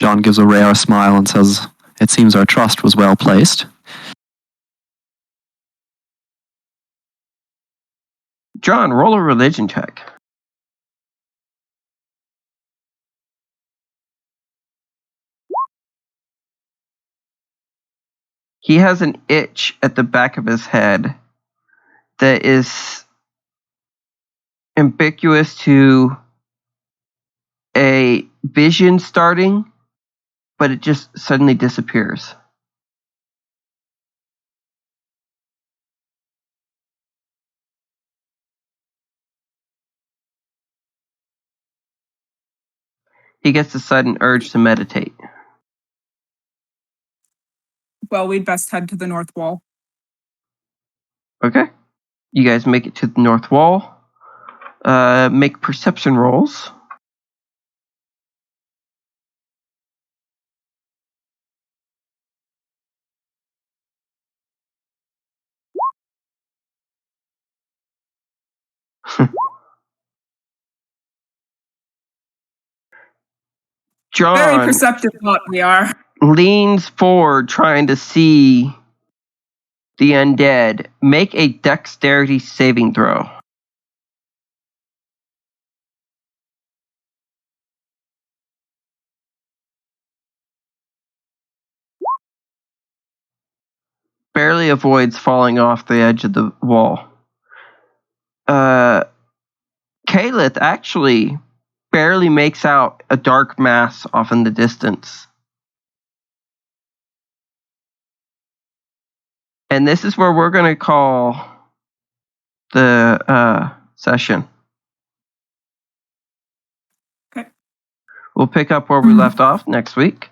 John gives a rare smile and says, "It seems our trust was well placed." John, roll a religion check. He has an itch at the back of his head that is ambiguous to a vision starting, but it just suddenly disappears. He gets a sudden urge to meditate. Well, we'd best head to the north wall. Okay. You guys make it to the north wall. Make perception rolls. Very John perceptive lot we are. leans forward trying to see the undead. Make a dexterity saving throw. Barely avoids falling off the edge of the wall. Kalith actually barely makes out a dark mass off in the distance. And this is where we're going to call the session. Okay. We'll pick up where we left off next week.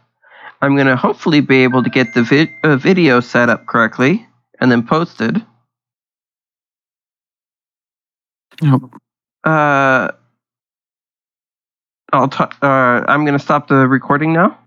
I'm going to hopefully be able to get the video set up correctly and then posted. Yep. I'm going to stop the recording now.